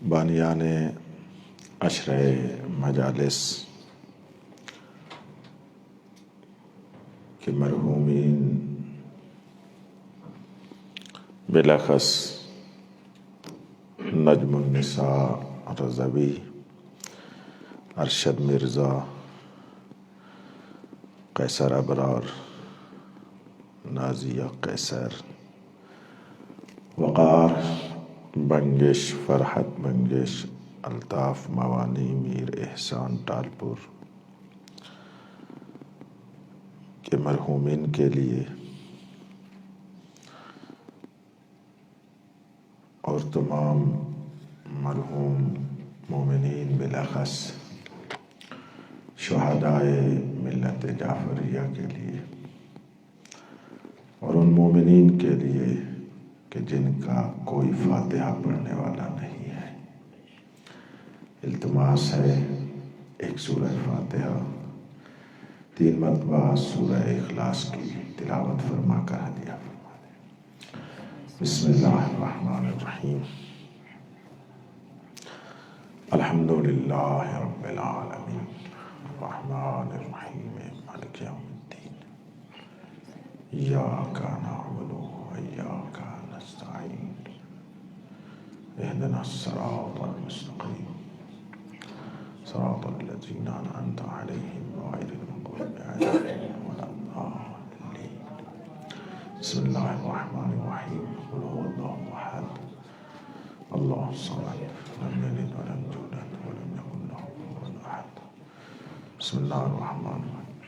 بانیان عشرہ مجالس کے مرحومین بلاخص نجم النساء رضوی، ارشد مرزا، قیصر ابرار، نازیہ قیصر، وقار بنگش، فرحت بنگش، الطاف موانی، میر احسان ٹالپور کے مرحومین کے لیے اور تمام مرحوم مومنین بلاخص شہدائے ملت جعفریہ کے لیے اور ان مومنین کے لیے کہ جن کا کوئی فاتحہ پڑھنے والا نہیں ہے، التماس ہے ایک سورہ فاتحہ 3 مرتبہ سورہ اخلاص کی تلاوت فرما کر ہدیہ فرما دیں۔ بسم اللہ الرحمن الرحیم، الحمد للہ رب العالمین، الرحمن الرحیم، مالک یوم الدین، ایاک نعبد و ایاک نستعین، اہدنا الصراط المستقیم، صراط الذین انعمت علیہم غیر المغضوب علیہم ولا الضالین۔ بسم اللہ الرحمن الرحیم، قل هو اللہ احد اللہ الصمد لم یلد ولم یولد ولم یکن له کفوا احد۔ بسم اللہ الرحمن الرحیم،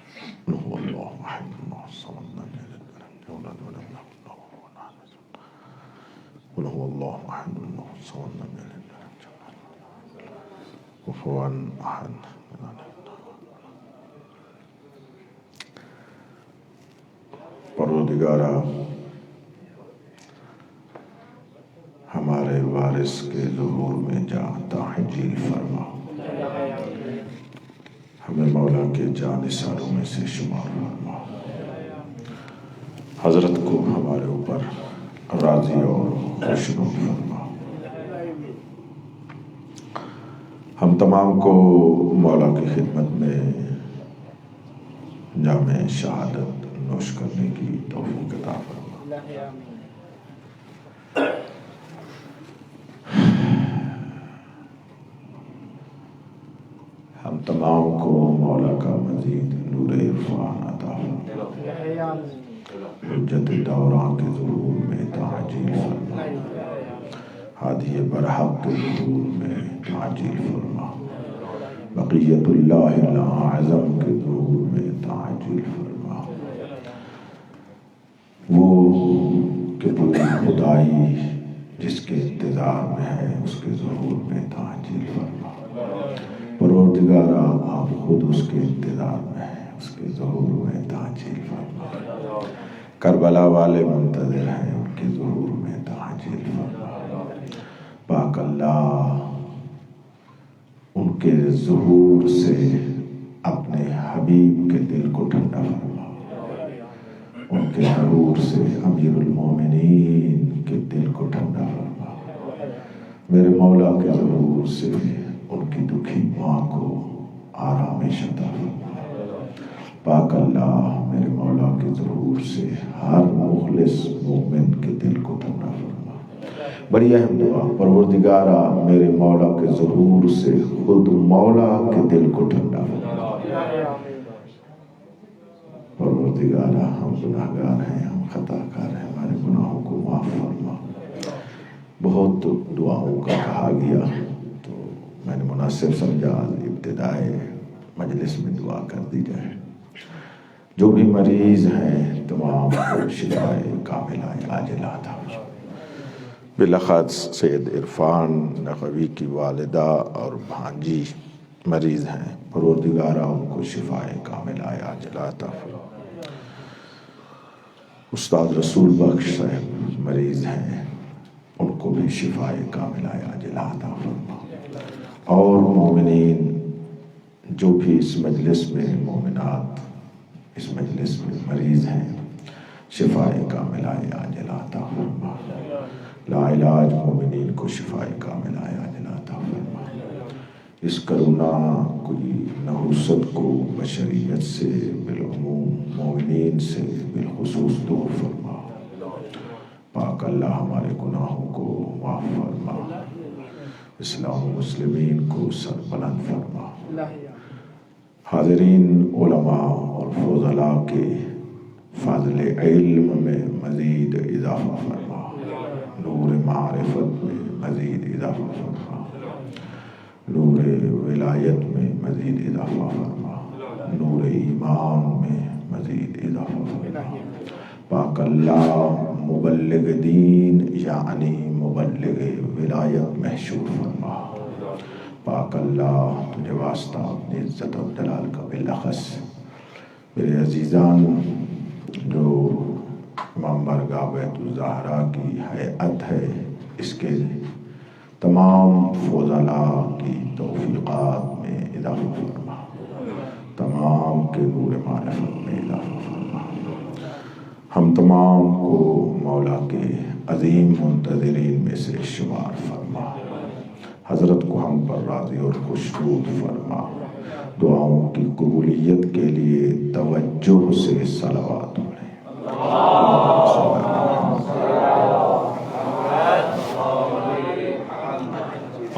قل هو اللہ احد اللہ الصمد لم یلد ولم یولد ولم یکن له کفوا احد۔ قل هو اللہ احد اللہ الصمد لم یلد ولم یولد کفوا احد۔ پروردگارا، ہمارے وارث کے ظہور میں جا تعجیل فرما، ہمیں مولا کے جانثاروں میں سے شمار فرما، حضرت کو ہمارے اوپر راضی اور خوشنود فرما، ہم تمام کو مولا کی خدمت میں جام شہادت نوش کرنے کی توفیق عطا فرما۔ ہم تمام کو مولا کا مزید نور عرفان عطا فرما، حجت دوران کے ظہور میں تعجیل فرما، ہادی برحق کے ظہور میں تعجیل فرما، بقیت اللہ الاعظم کے ظہور میں تعجیل فرما، وہ کہ پوری خدائی جس کے انتظار میں ہے اس کے ظہور میں تعجیل فرما۔ پروردگارا، آپ خود اس کے انتظار میں ہیں، اس کے ظہور میں تعجیل فرما۔ کربلا والے منتظر ہیں، ان کے ظہور میں تعجیل فرما۔ پاک اللہ، ان کے ظہور سے اپنے حبیب کے دل کو ٹھنڈا فرما، ان کے ظہور سے امیر المومنین کے دل کو ٹھنڈا فرما، میرے مولا کے ظہور سے ان کی دکھی ماں کو آرامش عطا فرما۔ پاک اللہ، میرے مولا کے ظہور سے ہر مخلص مومن کے دل کو ٹھنڈا فرما۔ بڑی اہم دعا، پروردگارا، میرے مولا کے ظہور سے خود مولا کے دل کو ٹھنڈا فرما۔ پروردگارا، ہم گناہگار ہیں، ہم خطا کار ہیں، ہمارے گناہوں کو معاف فرما۔ بہت دعاؤں کا کہا گیا تو میں نے مناسب سمجھا ابتدائے مجلس میں دعا کر دی جائے۔ جو بھی مریض ہیں تمام کو شفائے کاملہ عاجلہ عطا فرما۔ بلاخص سید عرفان نقوی کی والدہ اور بھانجی مریض ہیں، پروردگارہ ان کو شفائے کاملہ عاجلہ عطا فرما۔ استاد رسول بخش صاحب مریض ہیں، ان کو بھی شفائے کاملہ عاجلہ عطا فرما۔ اور مومنین جو بھی اس مجلس میں، مومنات اس مجلس میں مریض ہیں، شفائے کاملہ عاجلہ عطا فرما۔ لا علاج مومنین کو شفائے کاملہ عاجلہ عطا فرما۔ اس کرونا کی نحوست کو بشریت سے بالعموم، مومنین سے بالخصوص دور فرما۔ پاک اللہ ہمارے گناہوں کو معاف فرما، اسلام و مسلمین کو سربلند فرما۔ حاضرین علماء اور فضلاء کے فضل علم میں مزید اضافہ فرما، نور معرفت میں مزید اضافہ فرما، نور ولایت میں مزید اضافہ فرما، نور ایمان میں مزید اضافہ فرما۔ پاک اللہ مبلغ دین یعنی مبلغ ولایت محشور فرما۔ پاک اللہ تجھے واسطہ اپنی عزت و جلال کا بالاخص میرے عزیزان جو امام بارگاہ بیت الزہرا کی ہیئت ہے، اس کے تمام فضلاء کی توفیقات میں اضافہ فرما، تمام کے نور معرفت میں اضافہ فرما۔ ہم تمام کو مولا کے عظیم منتظرین میں سے شمار فرما۔ حضرت کو ہم پر راضی اور خوشنود فرما۔ دعاؤں کی قبولیت کے لیے توجہ سے صلوات پڑھیں۔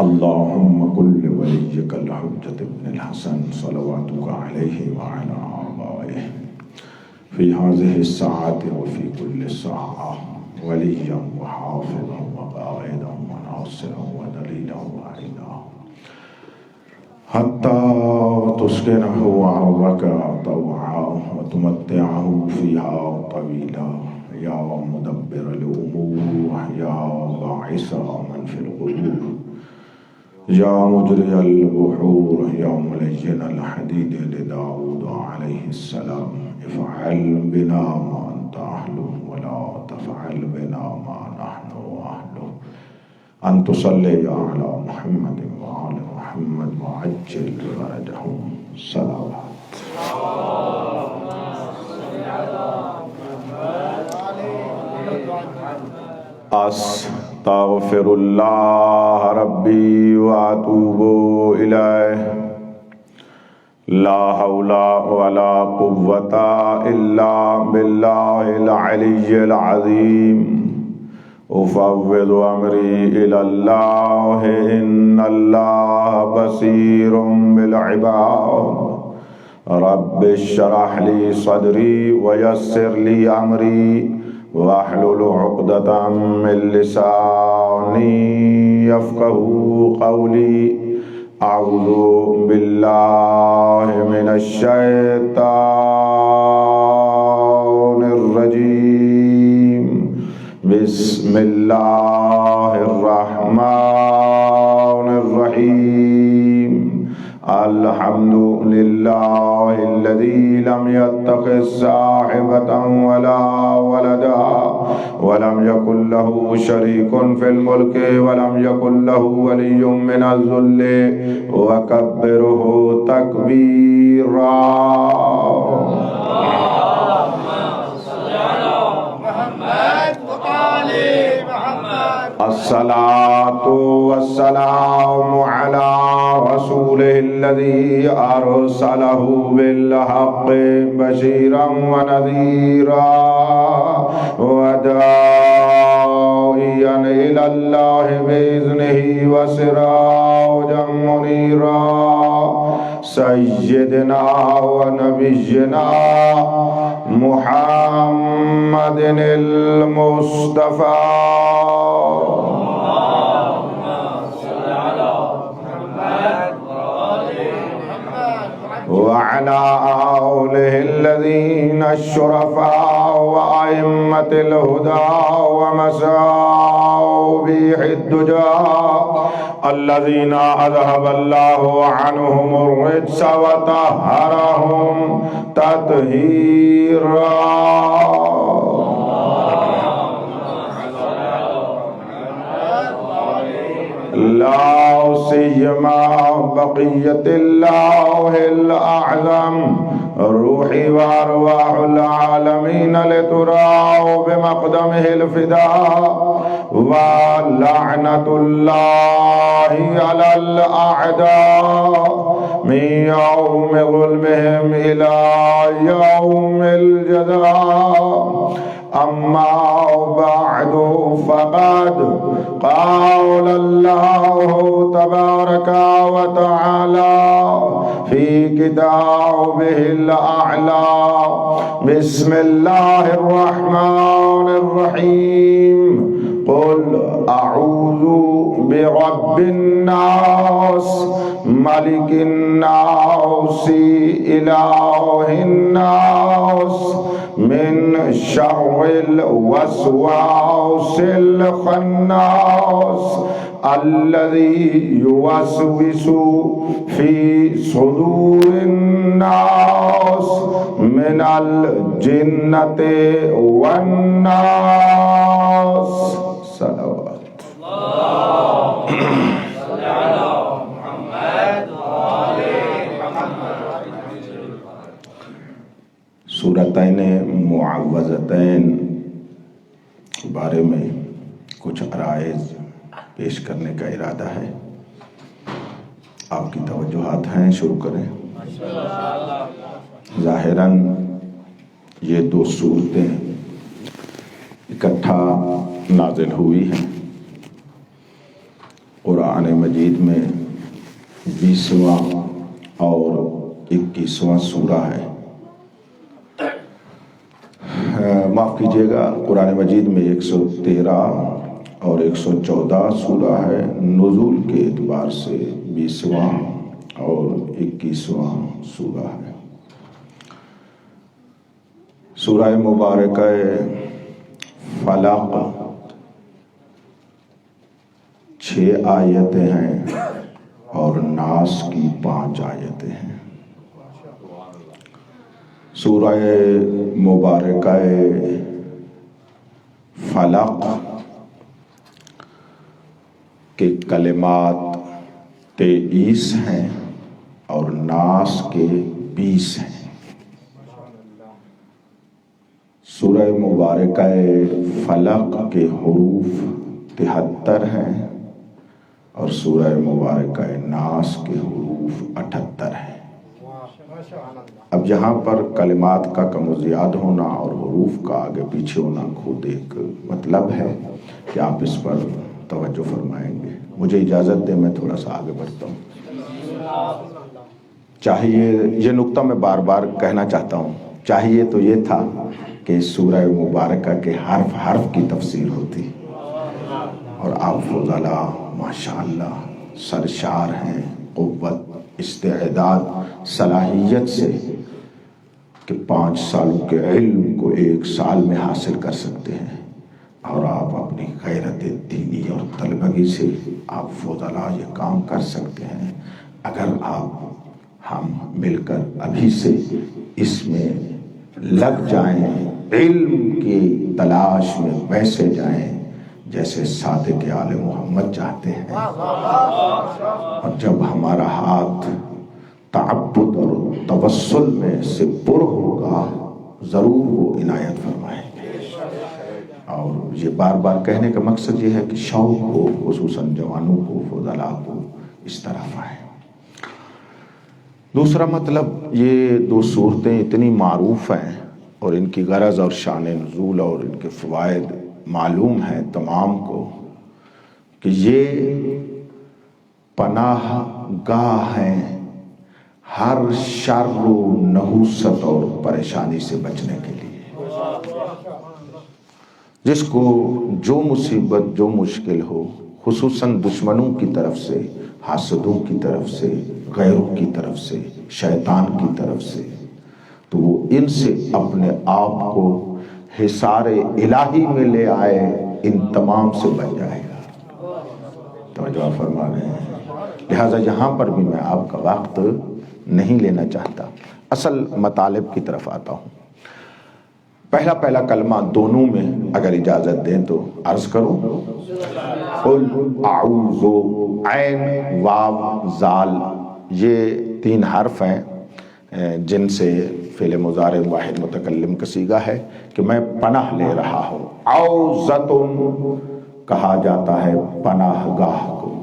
اللہم کل ولیک الحجۃ ابن الحسن صلواتک علیہ وعلی آبائہ فی هذه الساعة وفي كل ساعة وليا وحافظا وقائدا وناصرا ودليلا وعينا حتى تسكنه أرضك طوعا وتمتعه فيها طويلا يا مدبر الأمور يا باعث من في القبور يا مجري البحور يا ملين الحديد لداود عليه السلام افعل بنا ما أنت أهله ولا تفعل بنا ما نحن أهله أن تصلي على محمد وعلى محمد وعجل فرجهم صلوات۔ استغفر اللہ ربی واتوب الیہ لا حول ولا قوة الا باللہ العلی العظیم افوض امری الی اللہ ان اللہ بصیر بالعباد رب اشرح لی صدری ویسر لی امری واحلل عقدة من لسانی یفقهوا قولی اعوذ باللہ من الشیطان الرجیم بسم اللہ الرحمن الرحیم الحمد للہ الذی لم يتخذ صاحبة ولا ولدا ولم يكن له شريك في الملك ولم يكن له ولي من الذل وكبره تكبيرا۔ الصلاة والسلام على رسوله الذي أرسله بالحق بشيرا ونذيرا وداعيا إلى الله بإذنه وسراجا منيرا سيدنا ونبينا محمد المصطفى وعلى آله الذين الشرفاء وأئمة الهدى ومصابيح الدجى الذين أذهب الله عنهم الرجس وطهرهم تطهيرا۔ لا سيما بقية الله الأعظم روحي وأرواح العالمين لتراوا بمقدمه الفداء ولعنة الله على الأعداء من يوم ظلمهم إلى يوم الجزاء. أما بعد فقد قال الله تبارك وتعالى في كتابه الأعلى: بسم الله الرحمن الرحيم. قل أعوذ برب الناس ملك الناس إله الناس من شر الوسواس الخناس الذي يوسوس في صدور الناس من الجنة والناس. صلوات سورتین معوذتین بارے میں کچھ عرائض پیش کرنے کا ارادہ ہے. آپ کی توجہات ہیں، شروع کریں. ظاہراً یہ دو صورتیں اکٹھا نازل ہوئی ہیں. قرآن مجید میں 20واں اور 21واں سورہ ہے. معاف کیجیے گا، قرآن مجید میں 113 اور 114 سورہ ہے. نزول کے اعتبار سے 20واں اور 21واں سورہ ہے. سورہ مبارکہ فلق 6 آیتیں ہیں اور ناس کی 5 آیتیں ہیں. سورہ مبارکہ فلق کے کلمات 23 ہیں اور ناس کے 20 ہیں. سورہ مبارکہ فلق کے حروف 73 ہیں اور سورہ مبارکہ ناس کے حروف 78 ہیں. اب یہاں پر کلمات کا کم و زیاد ہونا اور حروف کا آگے پیچھے ہونا خود ایک مطلب ہے کہ آپ اس پر توجہ فرمائیں گے. مجھے اجازت دیں میں تھوڑا سا آگے بڑھتا ہوں. چاہیے یہ نقطہ میں بار بار کہنا چاہتا ہوں، چاہیے تو یہ تھا کہ سورہ مبارکہ کے حرف حرف کی تفسیر ہوتی، اور آپ فضلاء ماشاءاللہ سرشار ہیں قوت، استعداد، صلاحیت سے کہ 5 سالوں کے علم کو 1 سال میں حاصل کر سکتے ہیں. اور آپ اپنی غیرت دینی اور طلبگی سے آپ فضلاء یہ کام کر سکتے ہیں. اگر آپ ہم مل کر ابھی سے اس میں لگ جائیں، علم کی تلاش میں ویسے جائیں جیسے صادق آل محمد چاہتے ہیں، اور جب ہمارا ہاتھ تعبد اور توسل میں سے پر ہوگا ضرور وہ عنایت فرمائیں گے. اور یہ بار بار کہنے کا مقصد یہ ہے کہ شوق ہو، خصوصاً جوانوں کو، فضلاء کو اس طرف آئیں. دوسرا مطلب، یہ 2 صورتیں اتنی معروف ہیں اور ان کی غرض اور شان نزول اور ان کے فوائد معلوم ہیں تمام کو کہ یہ پناہ گاہ ہیں ہر شر و نحوست اور پریشانی سے بچنے کے لیے. جس کو جو مصیبت، جو مشکل ہو، خصوصاً دشمنوں کی طرف سے، حاسدوں کی طرف سے، غیروں کی طرف سے، شیطان کی طرف سے، تو وہ ان سے اپنے آپ کو حصار الہی میں لے آئے، ان تمام سے بچ جائے گا. توجہ فرما رہے ہیں. لہٰذا یہاں پر بھی میں آپ کا وقت نہیں لینا چاہتا، اصل مطالب کی طرف آتا ہوں. پہلا کلمہ دونوں میں اگر اجازت دیں تو عرض کروں. قل اعوذ، عین واو زال، یہ 3 حرف ہیں. جن سے فعل مضارع واحد متکلم کا صیغہ ہے کہ میں پناہ لے رہا ہوں. عوزتن کہا جاتا ہے پناہ گاہ کو.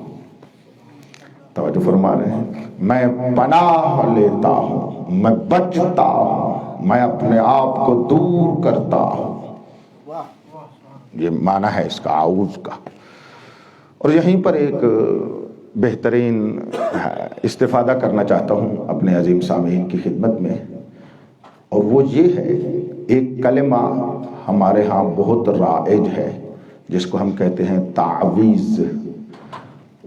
توجہ فرما رہے ہیں, میں پناہ لیتا ہوں, میں بچتا ہوں, میں اپنے آپ کو دور کرتا ہوں. یہ معنی ہے اس کا اعوذ کا. اور یہیں پر ایک بہترین استفادہ کرنا چاہتا ہوں اپنے عظیم سامعین کی خدمت میں, اور وہ یہ ہے, ایک کلمہ ہمارے ہاں بہت رائج ہے جس کو ہم کہتے ہیں تعویذ.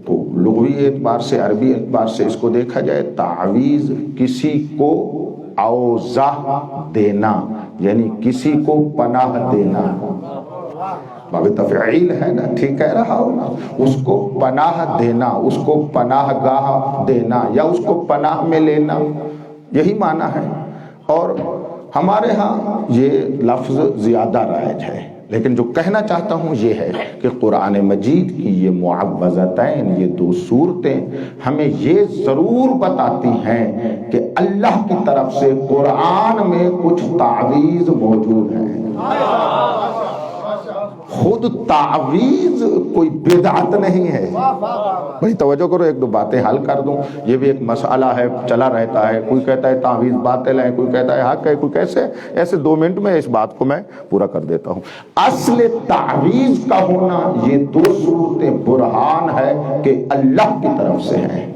تو لغوی اعتبار سے, عربی اعتبار سے اس کو دیکھا جائے, تعویذ کسی کو اوضاع دینا, یعنی کسی کو پناہ دینا. باب تفعیل ہے نا, ٹھیک کہہ رہا ہوں نا, اس کو پناہ دینا, اس کو پناہ گاہ دینا, یا اس کو پناہ میں لینا, یہی معنی ہے. اور ہمارے ہاں یہ لفظ زیادہ رائج ہے, لیکن جو کہنا چاہتا ہوں یہ ہے کہ قرآن مجید کی یہ معوذتین, یہ دو صورتیں ہمیں یہ ضرور بتاتی ہیں کہ اللہ کی طرف سے قرآن میں کچھ تعویذ موجود ہیں. خود تعویذ کوئی بدعت نہیں ہے. بھائی توجہ کرو, ایک دو باتیں حل کر دوں. یہ بھی ایک مسئلہ ہے, چلا رہتا ہے. کوئی کہتا ہے تعویذ باطل ہے, کوئی کہتا ہے حق ہے, کوئی کیسے. ایسے 2 منٹ میں اس بات کو میں پورا کر دیتا ہوں. اصل تعویذ کا ہونا یہ 2 صورتیں برہان ہے کہ اللہ کی طرف سے ہیں.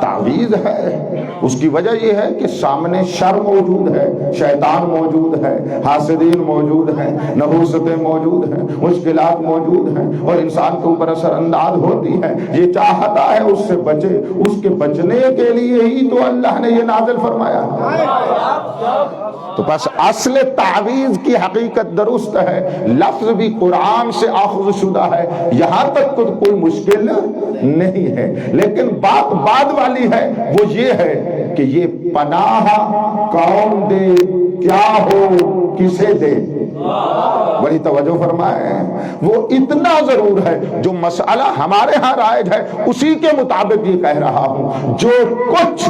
تعویذ ہے, اس کی وجہ یہ ہے کہ سامنے شر موجود ہے, شیطان موجود ہے, حاسدین موجود ہیں, نحوستیں موجود ہیں, مشکلات موجود ہیں, اور انسان کے اوپر اثر انداز ہوتی ہے. یہ چاہتا ہے اس سے بچے, اس کے بچنے کے لیے ہی تو اللہ نے یہ نازل فرمایا. تو بس اصل تعویذ کی حقیقت درست ہے, لفظ بھی قرآن سے اخذ شدہ ہے, یہاں تک تو کوئی مشکل نہیں ہے. لیکن بات بعد والی ہے, وہ یہ ہے کہ یہ پناہ کون دے, کیا ہو, کسے دے. بڑی توجہ فرمائے, وہ اتنا ضرور ہے. جو مسئلہ ہمارے ہاں رائج ہے اسی کے مطابق یہ کہہ رہا ہوں. جو کچھ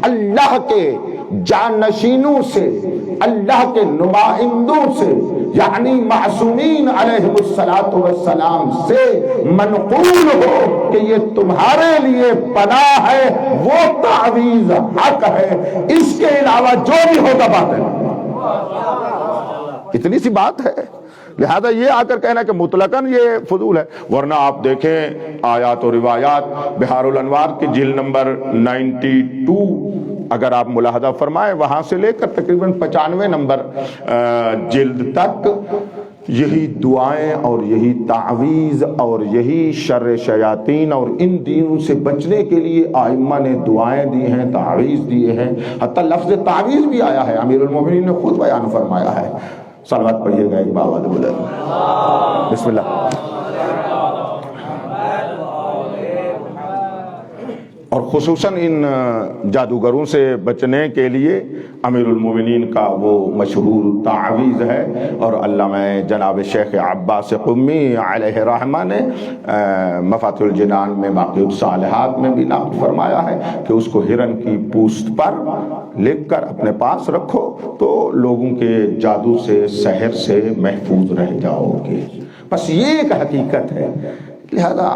اللہ کے جانشینوں سے, اللہ کے نمائندوں سے, یعنی معصومین علیہ السلام سے منقول ہو کہ یہ تمہارے لیے پناہ ہے, وہ تعویذ حق ہے. اس کے علاوہ جو بھی ہوگا باطل. اتنی سی بات ہے. لہذا یہ آ کر کہنا کہ مطلقاً یہ فضول ہے. ورنہ آپ دیکھیں آیات و روایات, بحار الانوار کی جلد نمبر 92 اگر آپ ملاحظہ فرمائیں, وہاں سے لے کر تقریباً 95 نمبر جلد تک یہی دعائیں اور یہی تعویذ اور یہی شر شیاطین اور ان دینوں سے بچنے کے لیے ائمہ نے دعائیں دی ہیں, تعویذ دیے ہیں. حتیٰ لفظ تعویذ بھی آیا ہے, امیر المومنین نے خود بیان فرمایا ہے. صلوات پڑھیے گا ایک باواد بلند. بسم اللہ. اور خصوصاً ان جادوگروں سے بچنے کے لیے امیر المومنین کا وہ مشہور تعویذ ہے, اور علامہ جناب شیخ عباس قمی علیہ رحمہ نے مفاتیح الجنان میں باقی الصالحات میں بھی نقل فرمایا ہے کہ اس کو ہرن کی پوست پر لکھ کر اپنے پاس رکھو تو لوگوں کے جادو سے, سحر سے محفوظ رہ جاؤ گے. بس یہ ایک حقیقت ہے. لہذا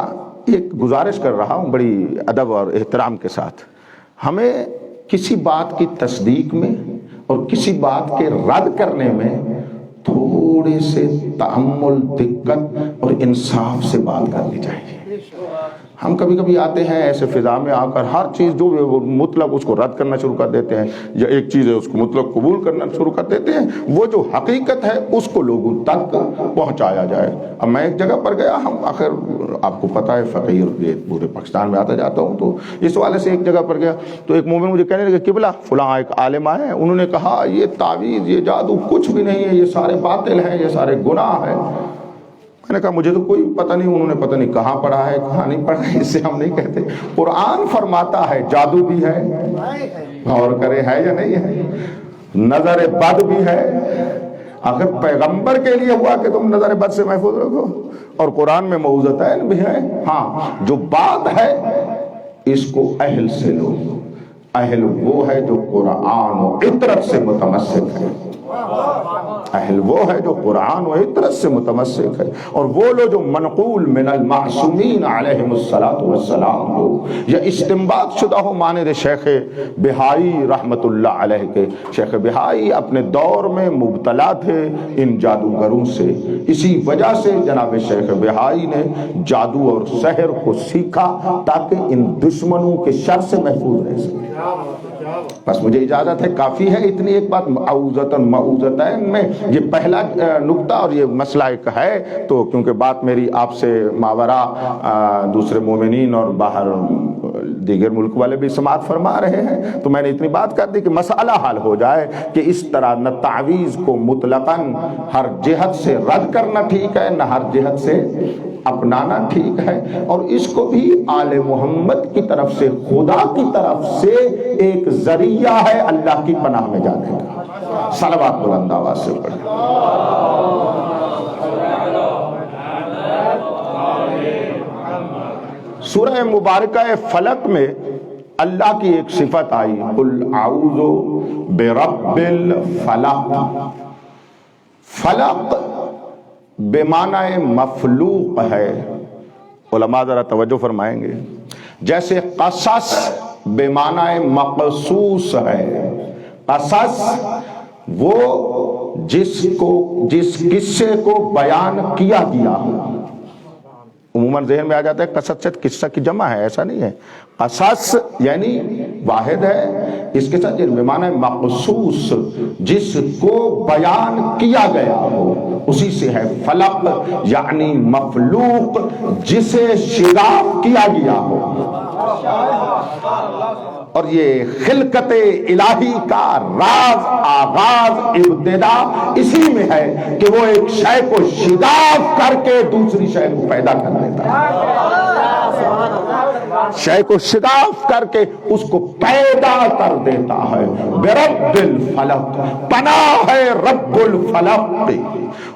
ایک گزارش کر رہا ہوں بڑی ادب اور احترام کے ساتھ, ہمیں کسی بات کی تصدیق میں اور کسی بات کے رد کرنے میں تھوڑے سے تأمل, دقت اور انصاف سے بات کرنی چاہیے. ہم کبھی کبھی آتے ہیں ایسے فضا میں آ کر ہر چیز جو مطلق اس کو رد کرنا شروع کر دیتے ہیں, یا ایک چیز ہے اس کو مطلق قبول کرنا شروع کر دیتے ہیں. وہ جو حقیقت ہے اس کو لوگوں تک پہنچایا جائے. اب میں ایک جگہ پر گیا, ہم آخر آپ کو پتہ ہے فقیر یہ پورے پاکستان میں آتا جاتا ہوں, تو اس والے سے ایک جگہ پر گیا تو ایک مومن مجھے کہنے لگے قبلہ فلاں ایک عالم آئے ہیں, انہوں نے کہا یہ تعویذ یہ جادو کچھ بھی نہیں ہے, یہ سارے باطل ہیں, یہ سارے گناہ ہیں. میں نے کہا مجھے تو کوئی پتہ نہیں, انہوں نے پتہ نہیں کہاں پڑھا ہے کہاں نہیں پڑھا ہے, اس سے ہم نہیں کہتے. قرآن فرماتا ہے جادو بھی ہے, غور کرے ہے یا نہیں ہے, نظر بد بھی ہے. آخر پیغمبر کے لیے ہوا کہ تم نظر بد سے محفوظ رکھو, اور قرآن میں موعظتین بھی ہے. ہاں جو بات ہے اس کو اہل سے لو, اہل وہ ہے جو قرآن و عطرت سے متمسک ہے، اہل وہ ہے جو قرآن و عطرت سے متمسک ہے، اور وہ لوگ جو منقول من المعصومین علیہم السلام ہو یا استنباط شدہ ہو، مانند شیخ بہائی رحمت اللہ علیہ کے۔ شیخ بہائی اپنے دور میں مبتلا تھے ان جادوگروں سے، اسی وجہ سے جناب شیخ بہائی نے جادو اور سحر کو سیکھا تاکہ ان دشمنوں کے شر سے محفوظ رہ سکے۔ بس مجھے اجازت ہے، کافی ہے اتنی ایک بات معوذتین میں یہ پہلا نقطہ، اور یہ مسئلہ ایک ہے تو کیونکہ بات میری آپ سے ماورا دوسرے مومنین اور باہر دیگر ملک والے بھی سماعت فرما رہے ہیں، تو میں نے اتنی بات کر دی کہ مسئلہ حل ہو جائے کہ اس طرح نہ تعویذ کو مطلقاً ہر جہت سے رد کرنا ٹھیک ہے، نہ ہر جہت سے اپنانا ٹھیک ہے، اور اس کو بھی آل محمد کی طرف سے، خدا کی طرف سے ایک ذریعہ ہے اللہ کی پناہ میں جانے کا۔ صلوات بلند آواز سے پڑھیں۔ سورہ مبارکہ فلق میں اللہ کی ایک صفت آئی، قل اعوذ برب الفلق۔ فلق بمعنی مفلوق ہے، علماء ذرا توجہ فرمائیں گے، جیسے قصص بمعنی مقصوص ہے۔ قصص وہ جس قصے کو بیان کیا گیا ہو، عموماً ذہن میں آ جاتا ہے قصص سے قصہ کی جمع ہے، ایسا نہیں ہے۔ قصص یعنی واحد ہے، اس کے ساتھ بمعنی مقصوص، جس کو بیان کیا گیا ہو، اسی سے ہے فلق، یعنی مخلوق جسے شگاف کیا گیا ہو۔ اور یہ خلقت الہی کا راز، آغاز، ابتدا اسی میں ہے کہ وہ ایک شے کو شگاف کر کے دوسری شے کو پیدا کر دیتا ہے، شے کو شگاف کر کے اس کو پیدا کر دیتا ہے۔ برب الفلق، پناہ ہے رب الفلق،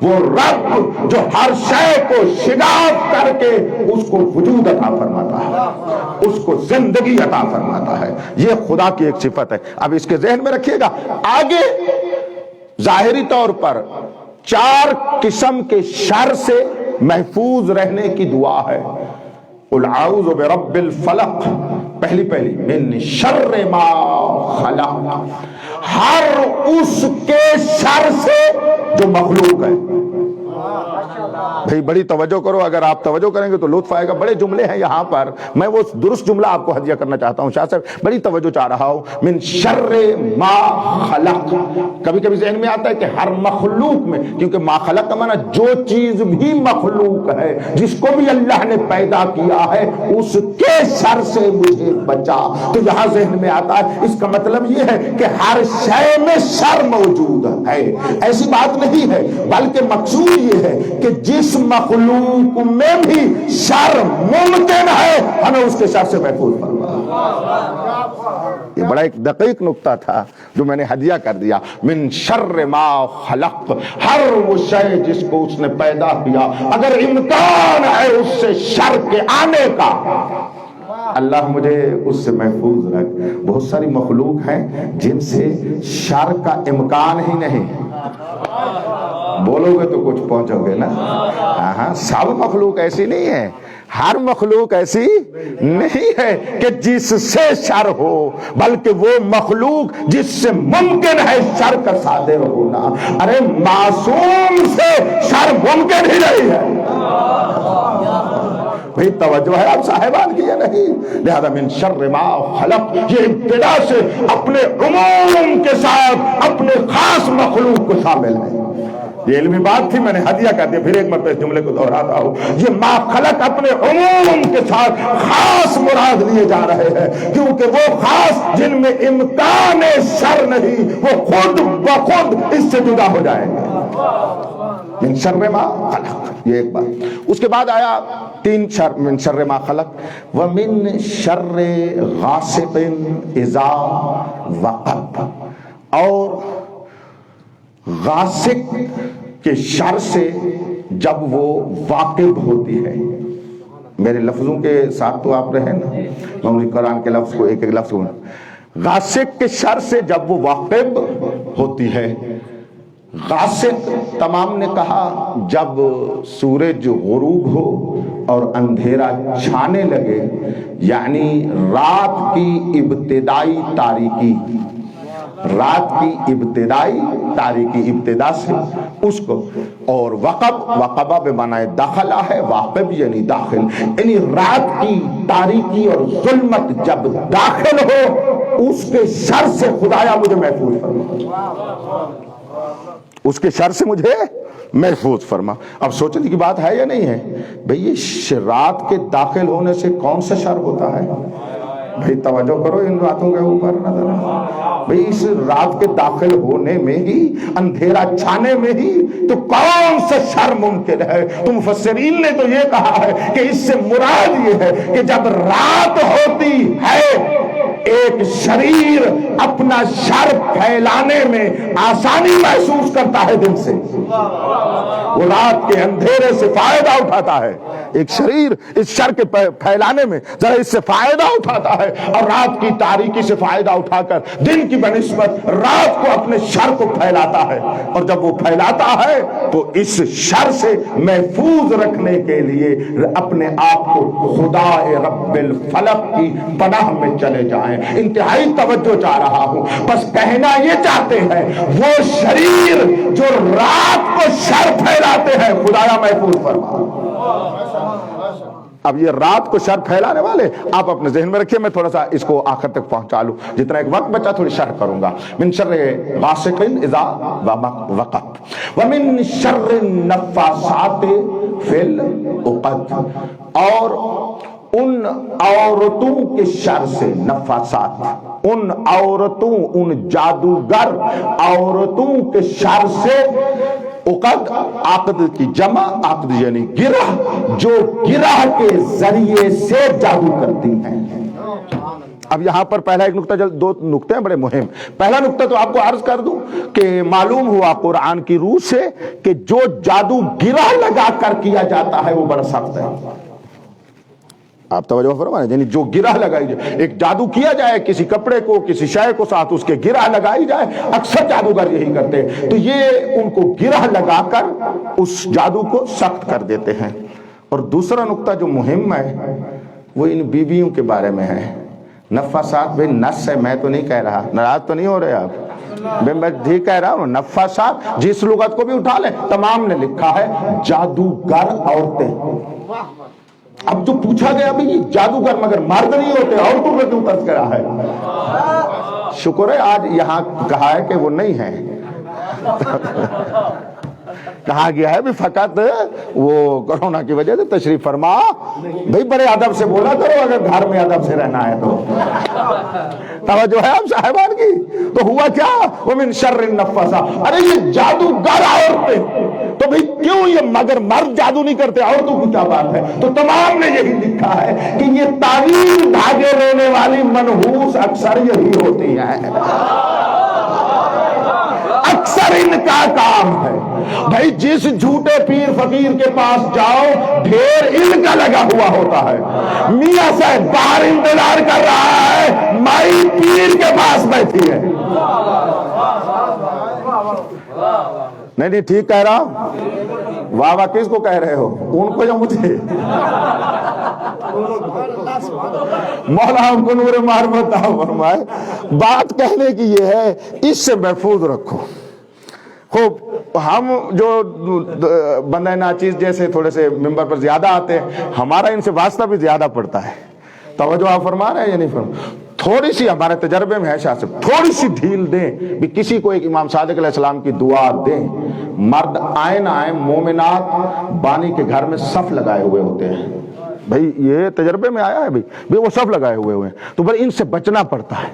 وہ رب جو ہر شے کو شگاف کر کے اس کو وجود عطا فرماتا ہے، اس کو زندگی عطا فرماتا ہے۔ یہ خدا کی ایک صفت ہے۔ اب اس کے ذہن میں رکھیے گا، آگے ظاہری طور پر 4 قسم کے شر سے محفوظ رہنے کی دعا ہے۔ قل اعوذ برب الفلق، پہلی من شر ما خلق، ہر اس کے شر سے جو مخلوق ہے۔ بھئی بڑی توجہ کرو، اگر آپ توجہ کریں گے تو لطف آئے گا۔ بڑے جملے ہیں یہاں پر، میں وہ درست جملہ آپ کو ہدیہ کرنا چاہتا ہوں۔ شاہ صاحب بڑی توجہ چاہ رہا ہوں۔ من شر ما خلق، کبھی کبھی ذہن میں آتا ہے کہ ہر مخلوق میں، کیونکہ ما خلق کا معنی جو چیز بھی مخلوق ہے، جس کو بھی اللہ نے پیدا کیا ہے، اس کے شر سے مجھے بچا۔ تو یہاں ذہن میں آتا ہے، اس کا مطلب یہ ہے کہ ہر شے میں شر موجود ہے، ایسی بات نہیں ہے، بلکہ مقصود یہ ہے کہ جس مخلوق میں بھی شر ممکن ہے، ہمیں اس کے شر سے محفوظ فرما۔ یہ بڑا ایک دقیق نقطہ تھا جو میں نے ہدیہ کر دیا۔ من شر ما خلق، ہر وہ شے جس کو اس نے پیدا کیا، اگر امکان ہے اس سے شر کے آنے کا، اللہ مجھے اس سے محفوظ رکھ۔ بہت ساری مخلوق ہیں جن سے شر کا امکان ہی نہیں، بولو گے تو کچھ پہنچو گے نا۔ ہاں، سب مخلوق ایسی نہیں ہے، ہر مخلوق ایسی نہیں ہے کہ جس سے شر ہو، بلکہ وہ مخلوق جس سے ممکن ہے شر کا صادر ہونا۔ ارے معصوم سے شر ممکن ہی نہیں ہے۔ بھئی توجہ ہے آپ صاحبان کی یا نہیں؟ لہذا من شر ما خلق، یہ ابتدا سے اپنے عموم کے ساتھ اپنے خاص مخلوق کو شامل ہے۔ یہ علمی بات تھی، میں نے ہدیہ کر دیا، پھر ایک مرتبہ اس جملے کو دہراتا ہوں۔ یہ ما خلق اپنے عموم کے ساتھ خاص مراد لیے جا رہے ہیں، کیونکہ وہ خاص جن میں امکان شر نہیں، وہ خود بخود اس سے جدا ہو جائیں گے۔ من شر ما خلق، یہ ایک بات۔ اس کے بعد آیا 3 شر، من شر ما خلق، ومن شر غاسق اذا وقب، اور غاسق کے شر سے جب وہ واقب ہوتی ہے۔ میرے لفظوں کے ساتھ تو آپ رہیں نا، میں قرآن کے لفظ کو ایک ایک لفظ کو، غاسق کے شر سے جب وہ واقب ہوتی ہے. غاسق تمام نے کہا جب سورج غروب ہو اور اندھیرا چھانے لگے، یعنی رات کی ابتدائی تاریکی، رات کی ابتدائی تاریکی، ابتدا سے اس کو. اور وقبہ بے معنی داخلہ ہے، واقب یعنی داخل، یعنی رات کی تاریکی اور ظلمت جب داخل ہو اس کے شر سے خدایا مجھے محفوظ فرما، اس کے شر سے مجھے محفوظ فرما. اب سوچنے کی بات ہے یا نہیں ہے بھئی، یہ رات کے داخل ہونے سے کون سا شر ہوتا ہے؟ بھئی توجہ کرو ان باتوں کے اوپر نظر. بھئی اس رات کے داخل ہونے میں ہی، اندھیرا چھانے میں ہی تو کون سا شر ممکن ہے؟ تو مفسرین نے تو یہ کہا ہے کہ اس سے مراد یہ ہے کہ جب رات ہوتی ہے ایک شریر اپنا شر پھیلانے میں آسانی محسوس کرتا ہے دن سے، وہ رات کے اندھیرے سے فائدہ اٹھاتا ہے. ایک شریر اس شر کے پھیلانے میں ذرا اس سے فائدہ اٹھاتا ہے، اور رات کی تاریکی سے فائدہ اٹھا کر دن کی بنسبت رات کو اپنے شر کو پھیلاتا ہے. اور جب وہ پھیلاتا ہے تو اس شر سے محفوظ رکھنے کے لیے اپنے آپ کو خدا رب الفلق کی پناہ میں چلے جائیں. انتہائی توجہ چاہ رہا ہوں، بس کہنا یہ چاہتے ہیں وہ شریر جو رات کو شر پھیلاتے ہیں خدایا محفوظ فرما. اب یہ رات کو شر پھیلانے والے آپ اپنے ذہن میں رکھیے، میں تھوڑا سا اس کو آخر تک پہنچا لوں، جتنا ایک وقت بچا تھوڑی شرح کروں گا. من شر غاسق اذا وقب ومن شر النفاثات فی العقد، اور ان عورتوں کے شر سے، نفاسات ان عورتوں، ان جادوگر عورتوں کے شر سے. عقد عقد کی جمع، عقد یعنی گرہ، جو گرہ کے ذریعے سے جادو کرتی ہیں. اب یہاں پر پہلا ایک نقطہ، دو نقطے ہیں بڑے مہم. پہلا نقطہ تو آپ کو عرض کر دوں کہ معلوم ہوا قرآن کی روح سے کہ جو جادو گرہ لگا کر کیا جاتا ہے وہ بڑا سخت ہے. آپ توجہ فرمائیں، یعنی جو گرہ لگائی جائے، ایک جادو کیا جائے کسی کپڑے کو، کسی شے کو ساتھ اس کے گرہ لگائی جائے، اکثر جادوگر یہی کرتے ہیں. تو یہ ان کو گرہ لگا کر اس جادو کو سخت کر دیتے ہیں. اور دوسرا نقطہ جو مہم ہے وہ ان بیویوں کے بارے میں ہے. نفاسات بھئی نس ہے، میں تو نہیں کہہ رہا، ناراض تو نہیں ہو رہے آپ، میں ٹھیک کہہ رہا ہوں. نفاسات جس لغت کو بھی اٹھا لیں، تمام نے لکھا ہے جادوگر عورتیں. اب جو پوچھا گیا بھی یہ جادوگر مگر مرد نہیں ہوتے، عورتوں پہ کیوں تذکرہ ہے؟ شکر ہے آج یہاں کہا ہے کہ وہ نہیں ہے. کہا گیا ہے بھی فقط وہ کرونا کی وجہ سے تشریف فرما. بھئی بڑے ادب سے بولا کرو اگر گھر میں ادب سے رہنا ہے تو. توجہ ہے آپ صاحبان کی. تو ہوا کیا؟ ومن شر النفاثات، ارے یہ جادوگر عورتیں، تو بھئی کیوں یہ مگر مرد جادو نہیں کرتے، عورتوں کو کیا بات ہے؟ تو تمام نے یہی لکھا ہے کہ یہ تعویذ دھاگے لینے والی منحوس اکثر یہی ہوتی ہیں، اکثر ان کا کام ہے. بھائی جس جھوٹے پیر فقیر کے پاس جاؤ ڈھیر ان کا لگا ہوا ہوتا ہے. میاں صاحب باہر انتظار کر رہا ہے، مائی پیر کے پاس بیٹھی ہے. نہیں ٹھیک کہہ رہا ہوں؟ واہ واہ کس کو کہہ رہے ہو، ان کو یا مجھے؟ مولا ہم کو نور معرفت عطا فرمائے. بات کہنے کی یہ ہے اس سے محفوظ رکھو. خوب ہم جو بندہ ناچیز جیسے تھوڑے سے ممبر پر زیادہ آتے ہیں، ہمارا ان سے واسطہ بھی زیادہ پڑتا ہے. توجہ آپ فرما رہے ہیں یا نہیں فرما؟ تھوڑی سی ہمارے تجربے میں ہے شاہ صاحب، تھوڑی سی ڈھیل دیں بھی، کسی کو ایک امام صادق علیہ السلام کی دعا دیں. مرد آئے نہ آئے مومنات بانی کے گھر میں صف لگائے ہوئے ہوتے ہیں. بھئی یہ تجربے میں آیا ہے بھئی وہ صف لگائے ہوئے ہیں، تو بھئی ان سے بچنا پڑتا ہے.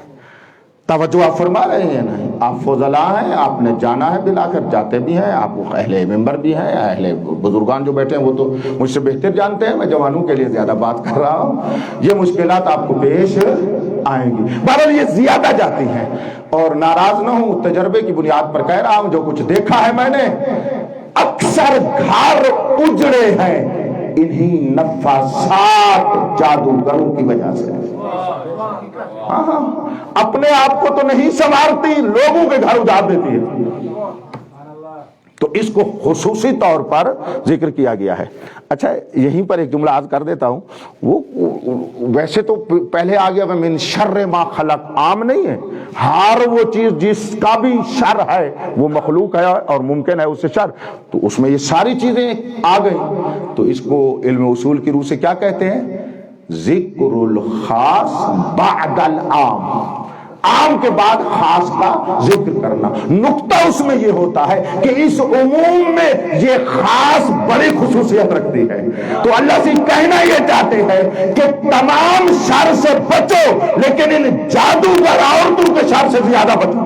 توجہ آپ فرما رہے ہیں نا؟ آپ فضلاء ہیں، آپ نے جانا ہے، بلا کر جاتے بھی ہیں، آپ اہل ممبر بھی ہیں، اہل بزرگان جو بیٹھے ہیں وہ تو مجھ سے بہتر جانتے ہیں، میں جوانوں کے لیے زیادہ بات کر رہا ہوں. یہ مشکلات آپ کو پیش آئیں گی، بہرحال یہ زیادہ جاتی ہیں. اور ناراض نہ ہوں، تجربے کی بنیاد پر کہہ رہا ہوں، جو کچھ دیکھا ہے میں نے، اکثر گھر اجڑے ہیں انہی نفاسات جادوگروں کی وجہ سے. ہاں اپنے آپ کو تو نہیں سنوارتی، لوگوں کے گھر اجاڑ دیتی ہے. تو اس کو خصوصی طور پر ذکر کیا گیا ہے. اچھا یہیں پر ایک جملہ عرض کر دیتا ہوں، وہ ویسے تو پہلے آ گیا من شر ما خلق، عام نہیں ہے، ہر وہ چیز جس کا بھی شر ہے وہ مخلوق ہے اور ممکن ہے اس سے شر، تو اس میں یہ ساری چیزیں آ گئی. تو اس کو علم اصول کی روح سے کیا کہتے ہیں؟ ذکر الخاص بعد العام، عام کے بعد خاص کا ذکر کرنا. نقطہ اس میں یہ ہوتا ہے کہ اس عموم میں یہ خاص بڑی خصوصیت رکھتی ہے. تو اللہ سے کہنا یہ چاہتے ہیں کہ تمام شر سے بچو، لیکن ان جادوگر عورتوں کے شر سے زیادہ بچو.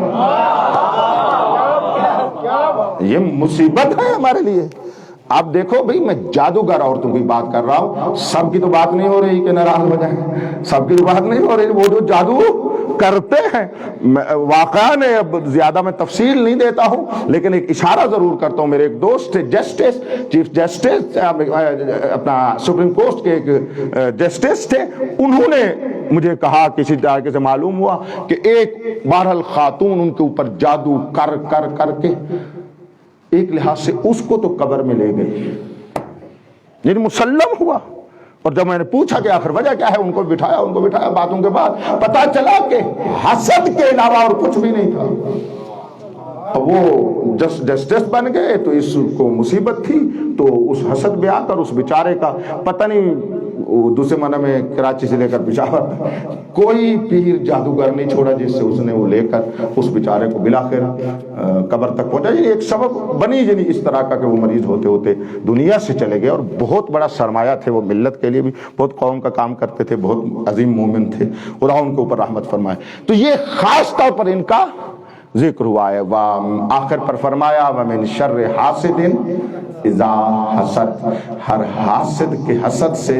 یہ مصیبت ہے ہمارے لیے. آپ دیکھو بھئی، میں جادوگر عورتوں کی بات کر رہا ہوں، سب کی تو بات نہیں ہو رہی کہ ناراض ہو جائیں، سب کی تو بات نہیں ہو رہی وہ جو جادو کرتے ہیں. واقعہ نے اب زیادہ میں تفصیل نہیں دیتا ہوں، لیکن ایک اشارہ ضرور کرتا ہوں. میرے ایک دوست تھے جسٹس، چیف جسٹس اپنا سپریم کورٹ کے ایک جسٹس تھے، انہوں نے مجھے کہا، کسی طریقے سے معلوم ہوا کہ ایک بہرحال خاتون ان کے اوپر جادو کر کر کر کے ایک لحاظ سے اس کو تو قبر میں لے گئی، یعنی مسلم ہوا. اور جب میں نے پوچھا کہ آخر وجہ کیا ہے، ان کو بٹھایا باتوں کے بعد پتا چلا کہ حسد کے علاوہ اور کچھ بھی نہیں تھا. وہ جسٹس بن گئے تو اس کو مصیبت تھی، تو اس حسد میں آ کر اس بیچارے کا پتہ نہیں، دوسرے معنی میں کراچی سے لے کر پشاور کوئی پیر جادوگر نہیں چھوڑا جس سے اس نے وہ لے کر اس بیچارے کو بلاخر قبر تک پہنچا. یہ ایک سبب بنی، یعنی اس طرح کا کہ وہ مریض ہوتے ہوتے دنیا سے چلے گئے. اور بہت بڑا سرمایہ تھے وہ، ملت کے لیے بھی بہت قوم کا کام کرتے تھے، بہت عظیم مومن تھے، خدا ان کے اوپر رحمت فرمائے. تو یہ خاص طور پر ان کا ذکر ہوا ہے. آخر پر فرمایا وَمِن شَرِّ حَاسِدٍ اذا حسد، ہر حاسد کے حسد سے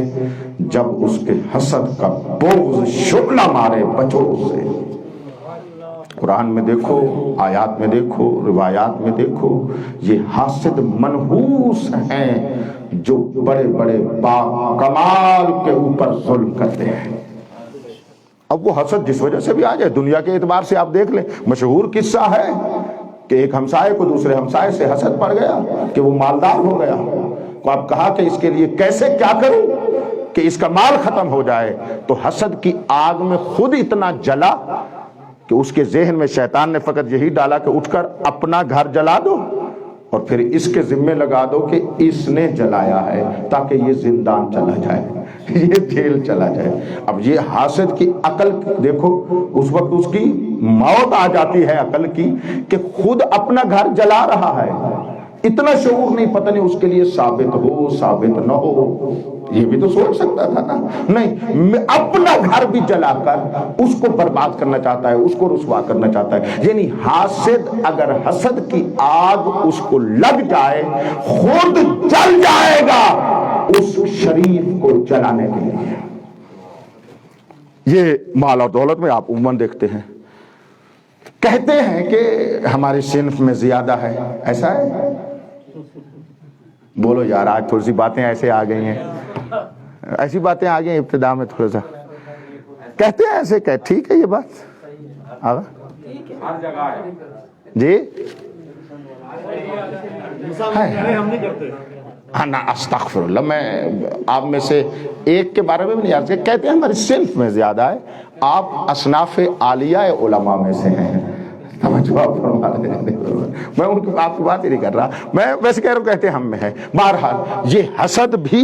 جب اس کے حسد کا بغض شعلہ مارے بچو سے. قرآن میں دیکھو، آیات میں دیکھو، روایات میں دیکھو، یہ حاسد منحوس ہیں جو بڑے بڑے با کمال کے اوپر ظلم کرتے ہیں. اب وہ حسد جس وجہ سے بھی آ جائے، دنیا کے اعتبار سے آپ دیکھ لیں، مشہور قصہ ہے کہ ایک ہمسائے کو دوسرے ہمسائے سے حسد پڑ گیا کہ وہ مالدار ہو گیا. تو آپ کہا کہ اس کے لیے کیسے کیا کروں کہ اس کا مال ختم ہو جائے. تو حسد کی آگ میں خود اتنا جلا کہ اس کے ذہن میں شیطان نے فقط یہی ڈالا کہ اٹھ کر اپنا گھر جلا دو اور پھر اس کے ذمے لگا دو کہ اس نے جلایا ہے، تاکہ یہ زندان چلا جائے، یہ جیل چلا جائے. اب یہ حاسد کی عقل دیکھو، اس وقت اس کی موت آ جاتی ہے عقل کی کہ خود اپنا گھر جلا رہا ہے. اتنا شعور نہیں، پتہ نہیں اس کے لیے ثابت ہو ثابت نہ ہو، یہ بھی تو سوچ سکتا تھا نا. نہیں، میں اپنا گھر بھی جلا کر اس کو برباد کرنا چاہتا ہے، اس کو رسوا کرنا چاہتا ہے. یعنی حاسد اگر حسد کی آگ اس کو لگ جائے خود جل جائے گا اس شریف کو جلانے کے لیے. یہ مال اور دولت میں آپ عموماً دیکھتے ہیں، کہتے ہیں کہ ہماری صنف میں زیادہ ہے. ایسا ہے؟ بولو یار، آج تھوڑی سی باتیں ایسے آ گئی ہیں، ایسی باتیں آ گئی ہیں ابتدا میں تھوڑا سا کہتے ہیں ایسے. کہ ٹھیک ہے یہ بات آگا جی نا استغفر اللہ. میں آپ میں سے ایک کے بارے میں بھی نہیں یاد کیا، کہتے ہیں ہماری صنف میں زیادہ ہے. آپ اصناف عالیہ علماء میں سے ہیں. میں ان کی آپ کی بات ہی نہیں کر رہا، میں ویسے کہہ رہا ہوں کہتے ہیں ہم میں ہے. بہرحال یہ حسد بھی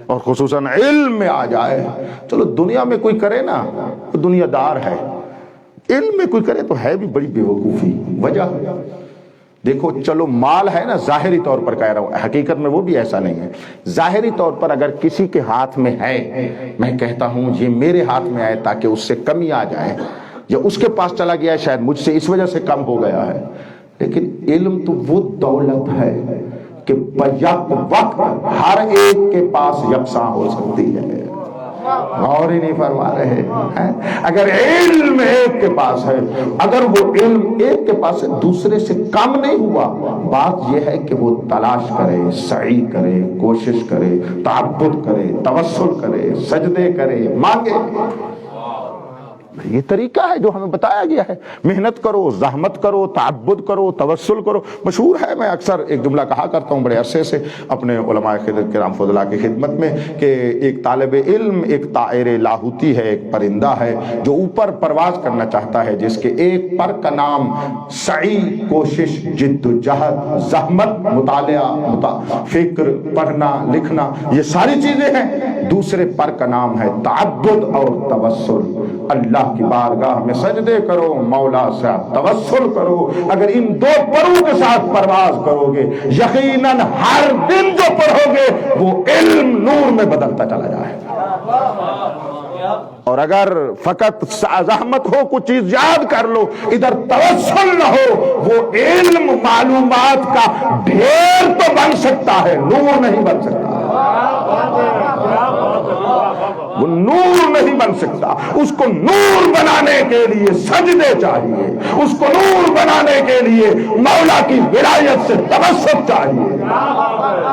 اور خصوصاً علم میں آ جائے. چلو دنیا میں کوئی کرے نا تو دنیا دار ہے، علم میں کوئی کرے تو ہے بھی بڑی بیوقوفی. وجہ دیکھو، چلو مال ہے نا، ظاہری طور پر کہہ رہا ہوں، حقیقت میں وہ بھی ایسا نہیں ہے. ظاہری طور پر اگر کسی کے ہاتھ میں ہے، میں کہتا ہوں یہ میرے ہاتھ میں آئے تاکہ اس سے کمی آ جائے، یا اس کے پاس چلا گیا ہے شاید مجھ سے اس وجہ سے کم ہو گیا ہے. لیکن علم تو وہ دولت ہے کہ بیک وقت ہر ایک کے پاس یکساں ہو سکتی ہے. غور ہی نہیں فرما رہے ہیں. اگر علم ایک کے پاس ہے، اگر وہ علم ایک کے پاس ہے، دوسرے سے کم نہیں ہوا. بات یہ ہے کہ وہ تلاش کرے، سعی کرے، کوشش کرے، تعبد کرے، توسل کرے، سجدے کرے، مانگے. یہ طریقہ ہے جو ہمیں بتایا گیا ہے. محنت کرو، زحمت کرو، تعبد کرو، توسل کرو. مشہور ہے، میں اکثر ایک جملہ کہا کرتا ہوں بڑے عرصے سے اپنے علماء کرام فضلاء کی خدمت میں کہ ایک طالب علم ایک طائر لاہوتی ہے، ایک پرندہ ہے جو اوپر پرواز کرنا چاہتا ہے، جس کے ایک پر کا نام سعی، کوشش، جد و جہد، زحمت، مطالعہ، فکر، پڑھنا لکھنا، یہ ساری چیزیں ہیں. دوسرے پر کا نام ہے تعبد اور توسل. اللہ کی بارگاہ میں سجدے کرو، مولا سے توسل کرو. اگر ان دو پروں کے ساتھ پرواز کرو گے، یقیناً ہر دن جو پڑھو گے وہ علم نور میں بدلتا چلا جائے. اور اگر فقط زحمت ہو، کچھ چیز یاد کر لو، ادھر توسل نہ ہو، وہ علم معلومات کا ڈھیر تو بن سکتا ہے، نور نہیں بن سکتا. وہ نور نہیں بن سکتا. اس کو نور بنانے کے لیے سجدے چاہیے، اس کو نور بنانے کے لیے مولا کی ولایت سے توسل چاہیے.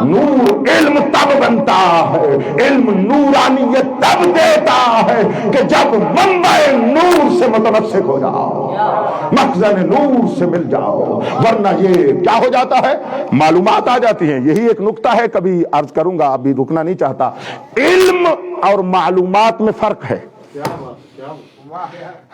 نور علم تب بنتا ہے، علم نورانیت تب دیتا ہے کہ جب منبع نور سے متمسک ہو جاؤ، مخزن نور سے مل جاؤ. ورنہ یہ کیا ہو جاتا ہے، معلومات آ جاتی ہیں. یہی ایک نقطہ ہے، کبھی عرض کروں گا، ابھی رکنا نہیں چاہتا. علم اور معلومات میں فرق ہے.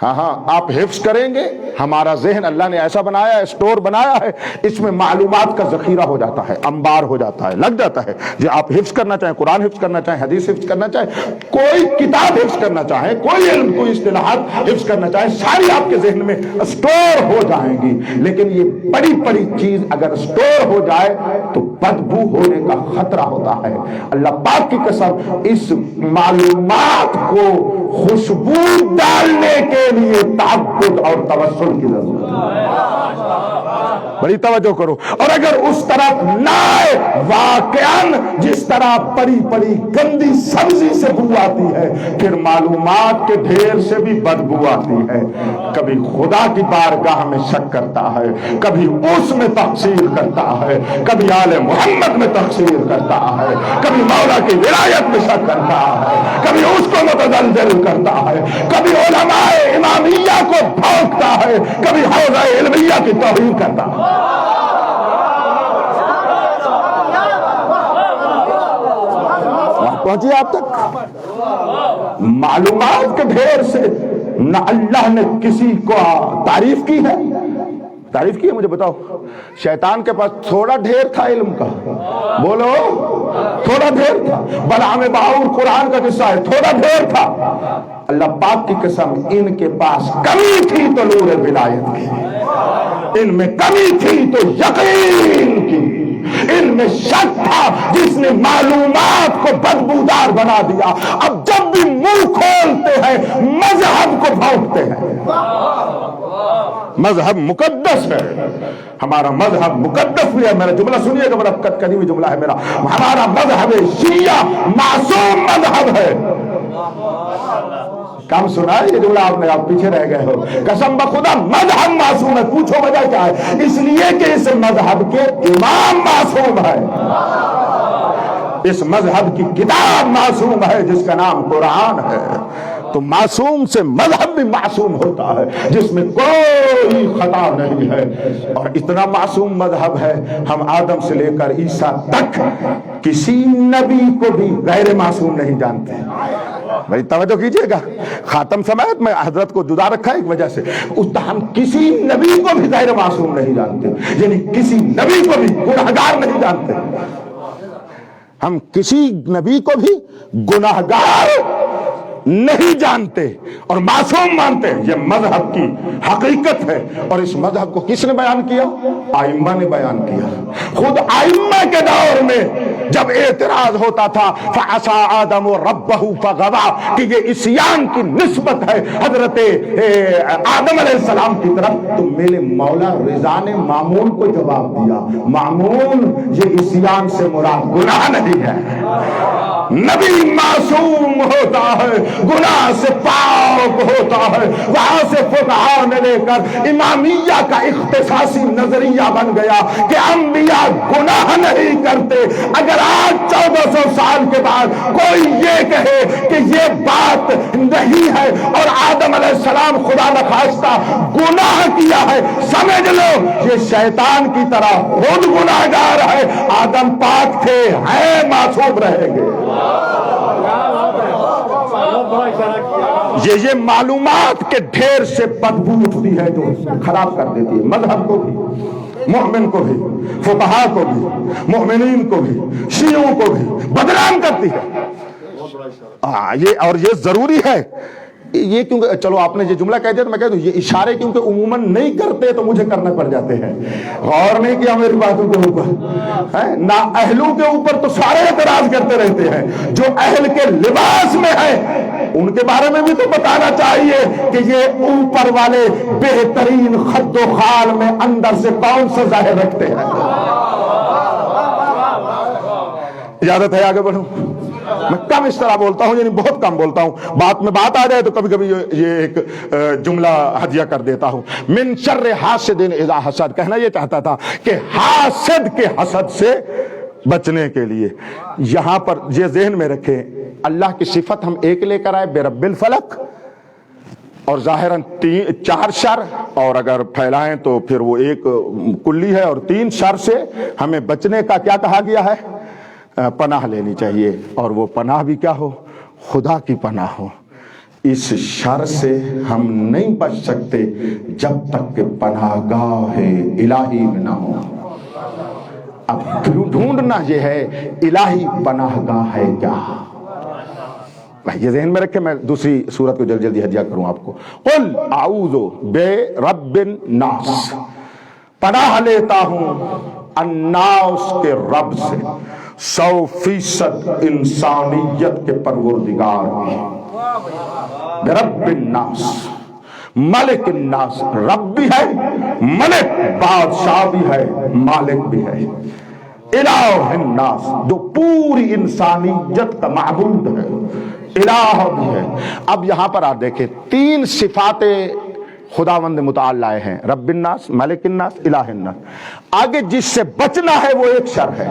ہاں آپ حفظ کریں گے، ہمارا ذہن اللہ نے ایسا بنایا ہے، اسٹور بنایا ہے، اس میں معلومات کا ذخیرہ ہو جاتا ہے، انبار ہو جاتا ہے، لگ جاتا ہے. جو آپ حفظ کرنا چاہیں، قرآن حفظ کرنا چاہیں، حدیث حفظ کرنا چاہیں، کوئی کتاب حفظ کرنا چاہیں، کوئی علم، کوئی اصطلاحات حفظ کرنا چاہیں، ساری آپ کے ذہن میں اسٹور ہو جائیں گی. لیکن یہ بڑی بڑی چیز اگر اسٹور ہو جائے تو بدبو ہونے کا خطرہ ہوتا ہے. اللہ پاک کی قسم، اس معلومات کو خوشبو ڈالنے کے لیے تعبد اور توسل کی ضرورت ہے. بڑی توجہ کرو. اور اگر اس طرف نہ آئے، واقعاً جس طرح پری پری گندی سبزی سے بو آتی ہے، پھر معلومات کے ڈھیر سے بھی بدبو آتی ہے. کبھی خدا کی بارگاہ میں شک کرتا ہے، کبھی اس میں تقصیر کرتا ہے، کبھی آل محمد میں تقصیر کرتا ہے، کبھی مولا کی ولایت میں شک کرتا ہے، کبھی اس کو متزلزل کرتا ہے، کبھی علماء امامیہ کو بھونکتا ہے، کبھی حوزہ علمیہ کی توہین کرتا ہے. پہنچیے آپ تک. معلومات کے ڈھیر سے نہ اللہ نے کسی کو تعریف کی ہے. تعریف کی ہے؟ مجھے بتاؤ. شیطان کے پاس تھوڑا ڈھیر تھا علم کا، بولو تھوڑا ڈھیر تھا. بلعام باعور قرآن کا قصہ ہے، تھوڑا ڈھیر تھا. اللہ پاک کی قسم، ان کے پاس کمی تھی تو نور ولایت کی، ان میں کمی تھی تو یقین کی، ان میں شک تھا جس نے معلومات کو بدبودار بنا دیا. اب جب بھی منہ کھولتے ہیں مذہب کو بھونکتے ہیں. مذہب مقدس ہے، ہمارا مذہب مقدس بھی ہے. میرا جملہ سنیے گا، بڑا قدیمی جملہ ہے میرا. ہمارا مذہب شیعہ معصوم مذہب ہے. کم سنا ہے یہ جملہ آپ نے؟ آپ پیچھے رہ گئے ہو. قسم بخدا مذہب معصوم ہے. پوچھو وجہ کیا ہے؟ اس لیے کہ اس مذہب کے امام معصوم ہے، اس مذہب کی کتاب معصوم ہے جس کا نام قرآن ہے. تو معصوم سے مذہب بھی معصوم ہوتا ہے جس میں کوئی خطا نہیں ہے. اور اتنا معصوم مذہب ہے، ہم آدم سے لے کر عیسیٰ تک کسی نبی کو بھی غیر معصوم نہیں جانتے. بھائی توجہ کیجئے گا. خاتم سمیت میں حضرت کو جدا رکھا ہے ایک وجہ سے. ہم کسی نبی کو بھی غیر معصوم نہیں جانتے، یعنی کسی نبی کو بھی گناہگار نہیں جانتے. ہم کسی نبی کو بھی گناہگار نہیں جانتے اور معصوم مانتے. یہ مذہب کی حقیقت ہے. اور اس مذہب کو کس نے بیان کیا؟ ائمہ نے بیان کیا. خود ائمہ کے دور میں جب اعتراض ہوتا تھا فعصى آدم ربہ فغوى کہ یہ عصیان کی نسبت ہے حضرت آدم علیہ السلام کی طرف، تو میرے مولا رضا نے مامون کو جواب دیا، مامون یہ عصیان سے مراد گناہ نہیں ہے. نبی معصوم ہوتا ہے، گناہ سے پاک ہوتا ہے، وہاں سے فقہا نے لے کر امامیہ کا اختصاصی نظریہ بن گیا کہ انبیاء گناہ نہیں کرتے۔ اگر آج 1400 سال کے بعد کوئی یہ کہے کہ یہ بات نہیں ہے اور آدم علیہ السلام خدا نخواستہ گناہ کیا ہے، سمجھ لو یہ شیطان کی طرح خود گناہگار ہے۔ آدم پاک تھے، ہیں معصوم رہیں گے۔ یہ معلومات کے ڈھیر سے بدبو اٹھتی ہے جو خراب کر دیتی ہے مذہب کو بھی، مومن کو بھی، فقہا کو بھی، مومنین کو بھی، شیعوں کو بھی بدنام کرتی ہے۔ یہ ضروری ہے یہ، کیونکہ چلو آپ نے یہ جملہ کہہ دیا تو میں کہہ دوں یہ اشارے کیونکہ عموماً نہیں کرتے تو مجھے کرنے پڑ جاتے ہیں، غور نہیں کیا میری باتوں کے اوپر۔ نا اہلوں کے اوپر تو سارے اعتراض کرتے رہتے ہیں، جو اہل کے لباس میں ہے ان کے بارے میں بھی تو بتانا چاہیے کہ یہ اوپر والے بہترین خد و خال میں اندر سے کون سا ظاہر رکھتے ہیں۔ اجازت ہے آگے بڑھوں؟ میں کم اس طرح بولتا ہوں، یعنی بہت کم بولتا ہوں، بات میں بات آ جائے تو کبھی کبھی یہ ایک جملہ ہدیہ کر دیتا ہوں۔ من شر حاسد اذا حسد، کہنا یہ چاہتا تھا کہ حاسد کے حسد سے بچنے کے لیے یہاں پر یہ ذہن میں رکھیں، اللہ کی صفت ہم ایک لے کر آئے برب الفلق، اور ظاہراً 4 شر، اور اگر پھیلائیں تو پھر وہ ایک کلی ہے، اور 3 شر سے ہمیں بچنے کا کیا کہا گیا ہے؟ پناہ لینی چاہیے، اور وہ پناہ بھی کیا ہو؟ خدا کی پناہ ہو۔ اس شر سے ہم نہیں بچ سکتے جب تک کہ پناہ گاہ الہی میں نہ ہو۔ اب ڈھونڈنا یہ ہے الہی پناہ گاہ ہے کیا؟ یہ ذہن میں رکھے، میں دوسری صورت کو جلدی جلدی ہدیہ کروں آپ کو۔ قل اعوذ برب الناس، پناہ لیتا ہوں الناس کے رب سے، 100% انسانیت کے پروردگار کی، برب الناس، ملک الناس، رب بھی ہے، ملک بادشاہ بھی ہے، مالک بھی ہے، الہ الناس جو پوری انسانیت کا معبود ہے، الہ بھی ہے۔ اب یہاں پر آپ دیکھیں 3 صفات خداوند متعال لائے ہیں، رب الناس، ملک الناس، الہ الناس۔ آگے جس سے بچنا ہے وہ ایک شر ہے،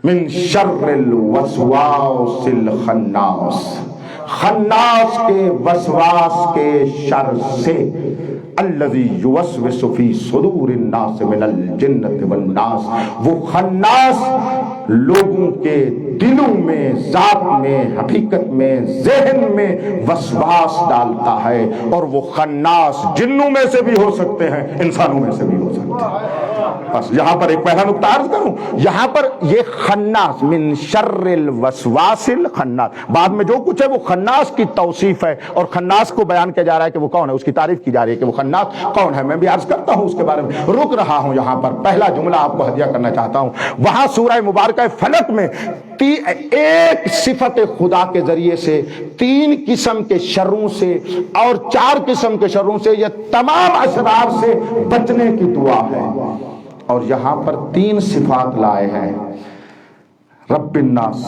من شر الوسواس الخناس، خناس کے وسواس کے شر سے، الذی یوسوس فی صدور الناس من الجنۃ والناس، وہ خناس لوگوں کے دلوں میں، ذات میں، حقیقت میں، ذہن میں وسواس ڈالتا ہے، اور وہ خناس جنوں میں سے بھی ہو سکتے ہیں، انسانوں میں سے بھی ہو سکتے ہیں۔ بس یہاں پر ایک پہلا نقطہ عرض کروں، یہاں پر یہ خناس، من شر الوسواس الخناس، بعد میں جو کچھ ہے وہ خناس کی توصیف ہے، اور خناس کو بیان کیا جا رہا ہے کہ وہ کون ہے، اس کی تعریف کی جا رہی ہے کہ وہ خناس کون ہے۔ میں بھی عرض کرتا ہوں اس کے بارے میں، رک رہا ہوں یہاں پر، پہلا جملہ آپ کو ہدیہ کرنا چاہتا ہوں۔ وہاں سورہ مبارکہ فلق میں ایک صفت خدا کے ذریعے سے 3 قسم کے شروں سے اور 4 قسم کے شروں سے، یہ تمام اشرار سے بچنے کی دعا ہے، اور یہاں پر 3 صفات لائے ہیں، رب الناس،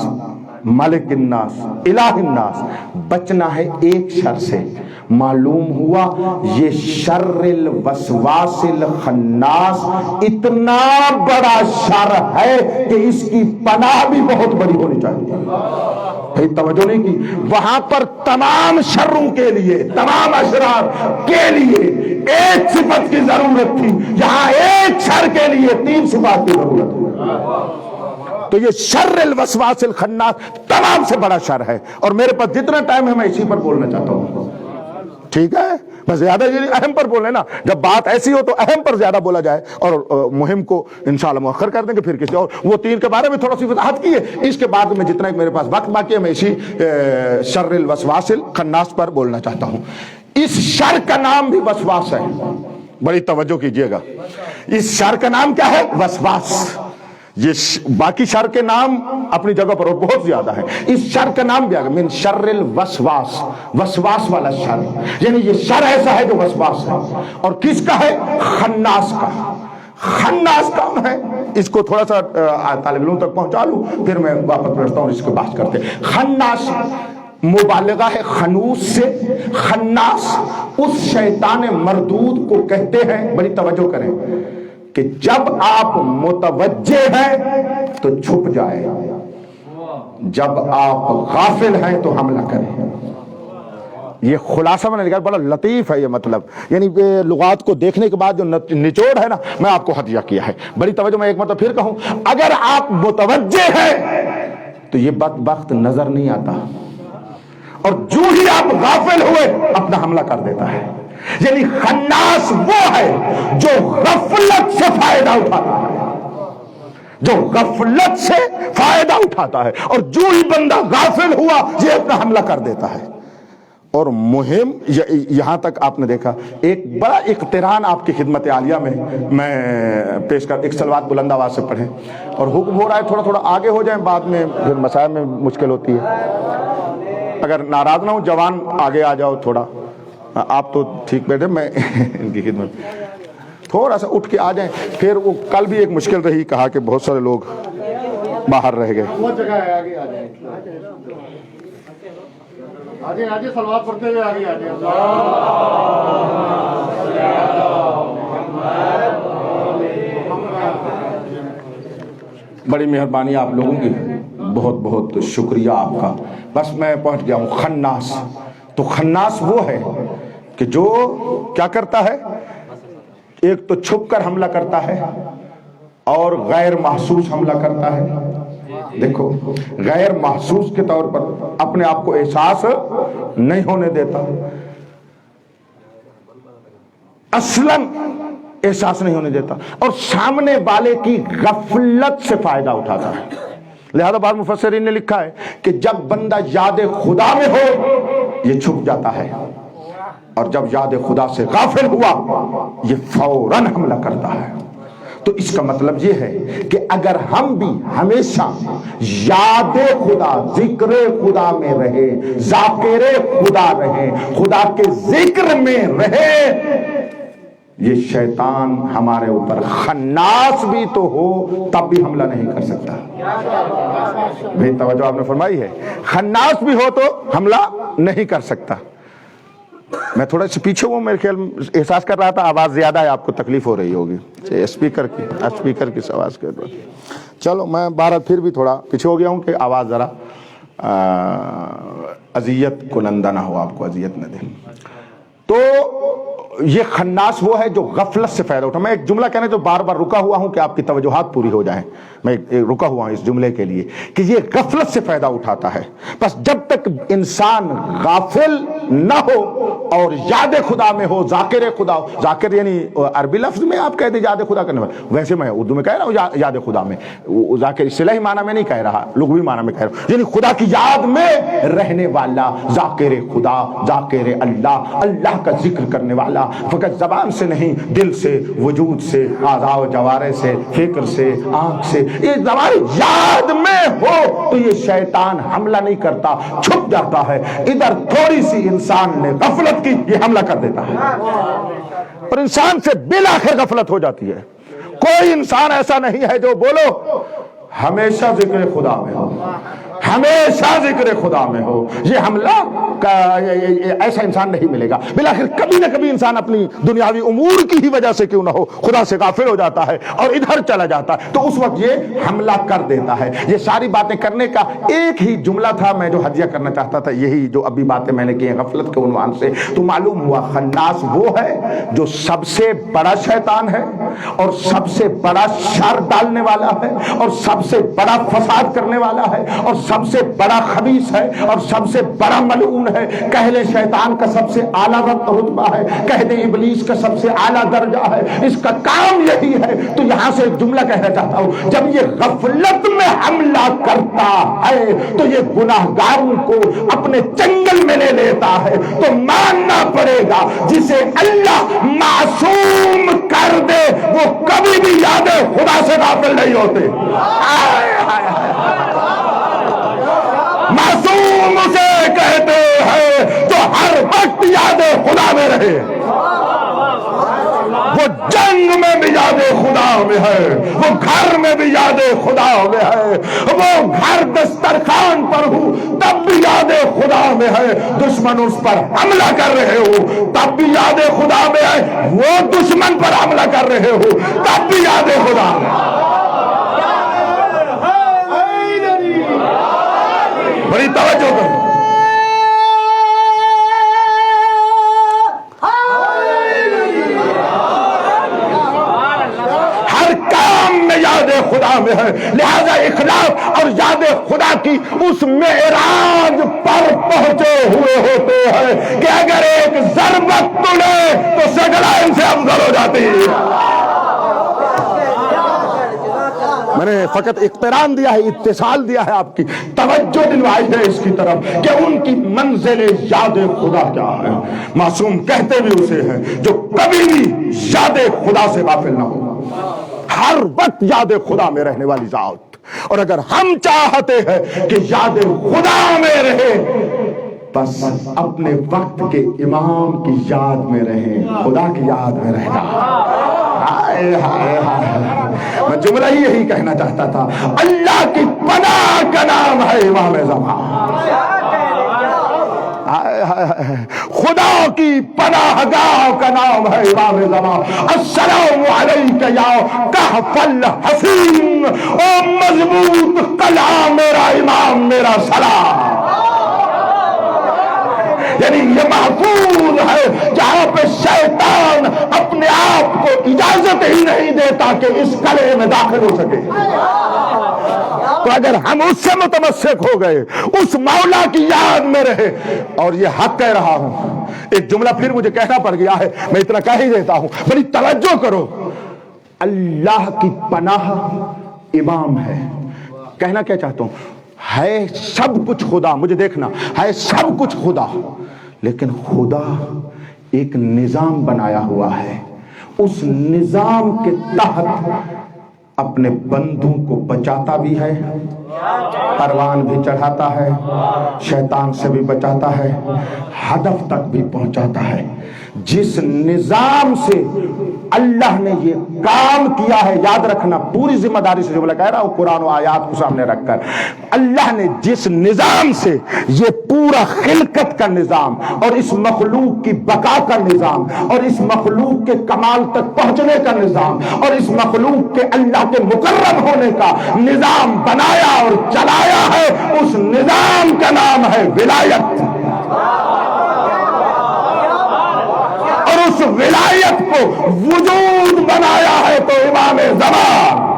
ملک الناس، الہ الناس۔ بچنا ہے ایک شر سے، معلوم ہوا یہ شر الوسواس الخناس اتنا بڑا شر ہے کہ اس کی پناہ بھی بہت بڑی ہونی چاہیے۔ توجہ نہیں کی، وہاں پر تمام شروں کے لیے، تمام اشرار کے لیے ایک صفت کی ضرورت تھی، یہاں ایک شر کے لیے 3 صفات کی ضرورت ہے۔ تو یہ شر الوسواس الخناس تمام سے بڑا شر ہے، اور میرے پاس جتنا ٹائم ہے میں اسی پر بولنا چاہتا ہوں، ٹھیک ہے؟ بس زیادہ یہ اہم پر بولیں نا، جب بات ایسی ہو تو اہم پر زیادہ بولا جائے، اور مہم کو انشاءاللہ مؤخر کر دیں گے پھر کسی اور۔ وہ 3 کے بارے میں تھوڑا سی وضاحت کی ہے، اس کے بعد میں جتنا میرے پاس وقت باقی ہے میں اسی شر الوسواس الخناس پر بولنا چاہتا ہوں۔ اس شر کا نام بھی وسواس ہے، بڑی توجہ کیجئے گا، اس شر کا نام کیا ہے؟ وسواس۔ یہ باقی شر کے نام اپنی جگہ پر اور بہت زیادہ ہے، اس شر کا نام بھی آگا، من شر الوسواس، وسواس والا شر، یعنی یہ شر ایسا ہے جو وسواس ہے، اور کس کا ہے؟ خناس کا۔ خناس کون ہے؟ اس کو تھوڑا سا طالب علموں تک پہنچا لوں پھر میں واپس بیٹھتا ہوں، اس کو بحث کرتے ہیں۔ خناس مبالغہ ہے خنوس سے۔ خناس اس شیطان مردود کو کہتے ہیں، بڑی توجہ کریں، کہ جب آپ متوجہ ہیں تو چھپ جائے، جب آپ غافل ہیں تو حملہ کریں۔ یہ خلاصہ میں نے لکھا، بڑا لطیف ہے یہ مطلب، یعنی لغات کو دیکھنے کے بعد جو نچوڑ ہے نا، میں آپ کو ہدیہ کیا ہے۔ بڑی توجہ، میں ایک مرتبہ پھر کہوں، اگر آپ متوجہ ہیں تو یہ بدبخت نظر نہیں آتا، اور جو ہی آپ غافل ہوئے اپنا حملہ کر دیتا ہے۔ یعنی خناس وہ ہے جو غفلت سے فائدہ اٹھاتا ہے، جو غفلت سے فائدہ اٹھاتا ہے، اور جو ہی بندہ غافل ہوا یہ اپنا حملہ کر دیتا ہے۔ اور مہم یہاں تک آپ نے دیکھا، ایک بڑا اقتران آپ کی خدمت عالیہ میں پیش کر، ایک صلوات بلند آواز سے پڑھیں، اور حکم ہو رہا ہے تھوڑا تھوڑا آگے ہو جائیں، بعد میں پھر مسائل میں مشکل ہوتی ہے۔ اگر ناراض نہ ہوں جوان آگے آ جاؤ تھوڑا، آپ تو ٹھیک بیٹھے، میں ان کی خدمت تھوڑا سا اٹھ کے آ جائیں۔ پھر وہ کل بھی ایک مشکل رہی، کہا کہ بہت سارے لوگ باہر رہ گئے۔ آجے صلوات پڑھتے ہوئے آگے آجے۔ بڑی مہربانی آپ لوگوں کی، بہت بہت شکریہ آپ کا۔ بس میں پہنچ گیا ہوں۔ خناس، تو خناس وہ ہے کہ جو کیا کرتا ہے، ایک تو چھپ کر حملہ کرتا ہے اور غیر محسوس حملہ کرتا ہے۔ دیکھو، غیر محسوس کے طور پر اپنے آپ کو احساس نہیں ہونے دیتا، اصلاً احساس نہیں ہونے دیتا، اور سامنے والے کی غفلت سے فائدہ اٹھاتا ہے۔ لہذا بعض مفسرین نے لکھا ہے کہ جب بندہ یاد خدا میں ہو یہ چھپ جاتا ہے، اور جب یاد خدا سے غافل ہوا یہ فوراً حملہ کرتا ہے۔ تو اس کا مطلب یہ ہے کہ اگر ہم بھی ہمیشہ یاد خدا، ذکر خدا میں رہے، ذاکر خدا رہے، خدا کے ذکر میں رہے، یہ شیطان ہمارے اوپر خناس بھی تو ہو تب بھی حملہ نہیں کر سکتا۔ بھئی توجہ آپ نے فرمائی ہے، خناس بھی ہو تو حملہ نہیں کر سکتا۔ میں تھوڑا سا پیچھے ہوں، میرے خیال احساس کر رہا تھا آواز زیادہ ہے، آپ کو تکلیف ہو رہی ہوگی اسپیکر کی آواز کے بعد۔ چلو میں بارہ پھر بھی تھوڑا پیچھے ہو گیا ہوں کہ آواز ذرا اذیت کنندہ نہ ہو، آپ کو اذیت نہ دے۔ تو یہ خناس وہ ہے جو غفلت سے فائدہ اٹھا۔ میں ایک جملہ کہنے تو بار بار رکا ہوا ہوں کہ آپ کی توجہات پوری ہو جائیں، میں رکا ہوا ہوں اس جملے کے لیے کہ یہ غفلت سے فائدہ اٹھاتا ہے۔ بس جب تک انسان غافل نہ ہو اور یاد خدا میں ہو، ذاکر خدا ہو، ذاکر یعنی عربی لفظ میں آپ کہہ دیں یاد خدا کرنے والا، ویسے میں اردو میں کہہ رہا ہوں یاد خدا میں، ذاکر اصطلاحی معنی میں نہیں کہہ رہا، لغوی معنی میں کہہ رہا ہوں، یعنی خدا کی یاد میں رہنے والا، ذاکر خدا، ذاکر اللہ، اللہ کا ذکر کرنے والا، فقط زبان سے نہیں، دل سے، وجود سے، اعضاء و جوارح سے، فکر سے، آنکھ سے، یہ زبان یاد میں ہو تو یہ شیطان حملہ نہیں کرتا، چھپ جاتا ہے۔ ادھر تھوڑی سی انسان نے غفلت کی، یہ حملہ کر دیتا ہے، اور انسان سے بالآخر غفلت ہو جاتی ہے۔ کوئی انسان ایسا نہیں ہے جو بولو ہمیشہ ذکر خدا میں ہو، ہمیشہ ذکر خدا میں ہو، یہ حملہ ایسا انسان نہیں ملے گا۔ بالآخر کبھی نہ کبھی انسان اپنی دنیاوی امور کی ہی وجہ سے کیوں نہ ہو خدا سے غافل ہو جاتا ہے اور ادھر چلا جاتا ہے، تو اس وقت یہ حملہ کر دیتا ہے۔ یہ ساری باتیں کرنے کا ایک ہی جملہ تھا میں جو ہدیہ کرنا چاہتا تھا، یہی جو ابھی باتیں میں نے کی ہیں غفلت کے عنوان سے، تو معلوم ہوا خناس وہ ہے جو سب سے بڑا شیطان ہے اور سب سے بڑا شر ڈالنے والا ہے اور سب سے بڑا فساد کرنے والا ہے اور سب سے بڑا خبیث ہے اور سب سے بڑا ملعون ہے۔ کہہ لیں شیطان کا سب سے اعلیٰ رتبہ ہے، کہہ دیں ابلیس کا سب سے اعلیٰ درجہ ہے، اس کا کام یہی ہے۔ تو یہاں سے ایک جملہ کہنا چاہتا ہوں، جب یہ غفلت میں حملہ کرتا ہے تو یہ گناہگاروں کو اپنے چنگل میں لے لیتا ہے، تو ماننا پڑے گا جسے اللہ معصوم کر دے وہ کبھی بھی یاد خدا سے غافل نہیں ہوتے۔ معصوم اسے کہتے ہیں جو ہر وقت یاد خدا میں رہے، وہ جنگ میں بھی یاد خدا میں ہے، وہ گھر میں بھی یاد خدا میں ہے، وہ گھر دسترخوان پر ہوں تب بھی یاد خدا میں ہے، دشمن اس پر حملہ کر رہے ہو تب بھی یاد خدا میں ہے، وہ دشمن پر حملہ کر رہے ہو تب بھی یاد خدا میں ہے۔ بڑی توجہ کرو، ہر کام میں یاد خدا میں ہے، لہذا اخلاص اور یاد خدا کی اس معراج پر پہنچے ہوئے ہوتے ہیں کہ اگر ایک ضربت تلے تو سگلا ان سے افضل ہو جاتی ہے۔ میں نے فقط اقتران دیا ہے، اتصال دیا ہے، آپ کی توجہ دلوائی ہے اس کی طرف کہ ان کی منزل یاد خدا کیا ہے۔ معصوم کہتے بھی اسے ہیں جو کبھی بھی یاد خدا سے غافل نہ ہو، ہر وقت یاد خدا میں رہنے والی ذات۔ اور اگر ہم چاہتے ہیں کہ یاد خدا میں رہے، بس اپنے وقت کے امام کی یاد میں رہیں، خدا کی یاد میں رہنا۔ ہائے ہائے ہائے، میں جملہ ہی یہی کہنا چاہتا تھا، اللہ کی پناہ کا نام ہے امام زمان۔ خدا کی پناہ گاہ کا نام ہے امام زمان۔ السلام علیک یا کہف الحسین، او مضبوط قلعہ میرا امام میرا سلام۔ یعنی یہ محفوظ ہے جہاں پہ شیطان اپنے آپ کو اجازت ہی نہیں دیتا کہ اس قلعے میں داخل ہو سکے۔ تو اگر ہم اس سے متمسک ہو گئے، اس مولا کی یاد میں رہے، اور یہ حق کہہ رہا ہوں، ایک جملہ پھر مجھے کہنا پڑ گیا ہے، میں اتنا کہہ ہی دیتا ہوں، بڑی توجہ کرو، اللہ کی پناہ امام ہے۔ کہنا کیا چاہتا ہوں، ہے سب کچھ خدا، مجھے دیکھنا ہے سب کچھ خدا، لیکن خدا ایک نظام بنایا ہوا ہے، اس نظام کے تحت اپنے بندوں کو بچاتا بھی ہے، پروان بھی چڑھاتا ہے، شیطان سے بھی بچاتا ہے، ہدف تک بھی پہنچاتا ہے۔ جس نظام سے اللہ نے یہ کام کیا ہے، یاد رکھنا، پوری ذمہ داری سے جملہ کہہ رہا ہوں قرآن و آیات کو سامنے رکھ کر، اللہ نے جس نظام سے یہ پورا خلقت کا نظام اور اس مخلوق کی بقا کا نظام اور اس مخلوق کے کمال تک پہنچنے کا نظام اور اس مخلوق کے اللہ کے مقرب ہونے کا نظام بنایا اور چلایا ہے، اس نظام کا نام ہے ولایت۔ اس ولایت کو وجود بنایا ہے تو امام زمان۔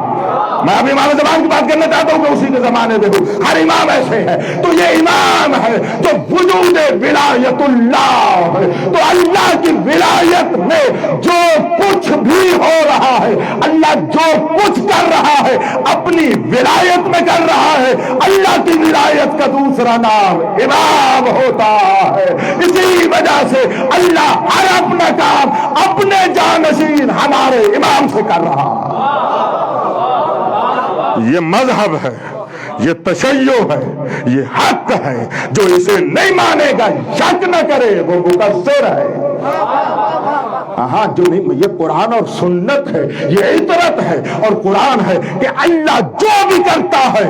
میں اب امام زمان کی بات کرنا چاہتا ہوں کہ اسی کے زمانے میں ہوں، ہر امام ایسے ہے، تو یہ امام ہے جو وجود ولایت اللہ ہے۔ تو اللہ کی ولایت میں جو کچھ بھی ہو رہا ہے، اللہ جو کچھ کر رہا ہے اپنی ولایت میں کر رہا ہے۔ اللہ کی ولایت کا دوسرا نام امام ہوتا ہے۔ اسی وجہ سے اللہ ہر اپنا کام اپنے جانشین ہمارے امام سے کر رہا ہے۔ یہ مذہب ہے، یہ تشیع ہے، یہ حق ہے، جو اسے نہیں مانے گا شک نہ کرے وہ مقصر ہے۔ ہاں، جو نہیں، یہ قرآن اور سنت ہے، یہ عطرت ہے اور قرآن ہے کہ اللہ جو بھی کرتا ہے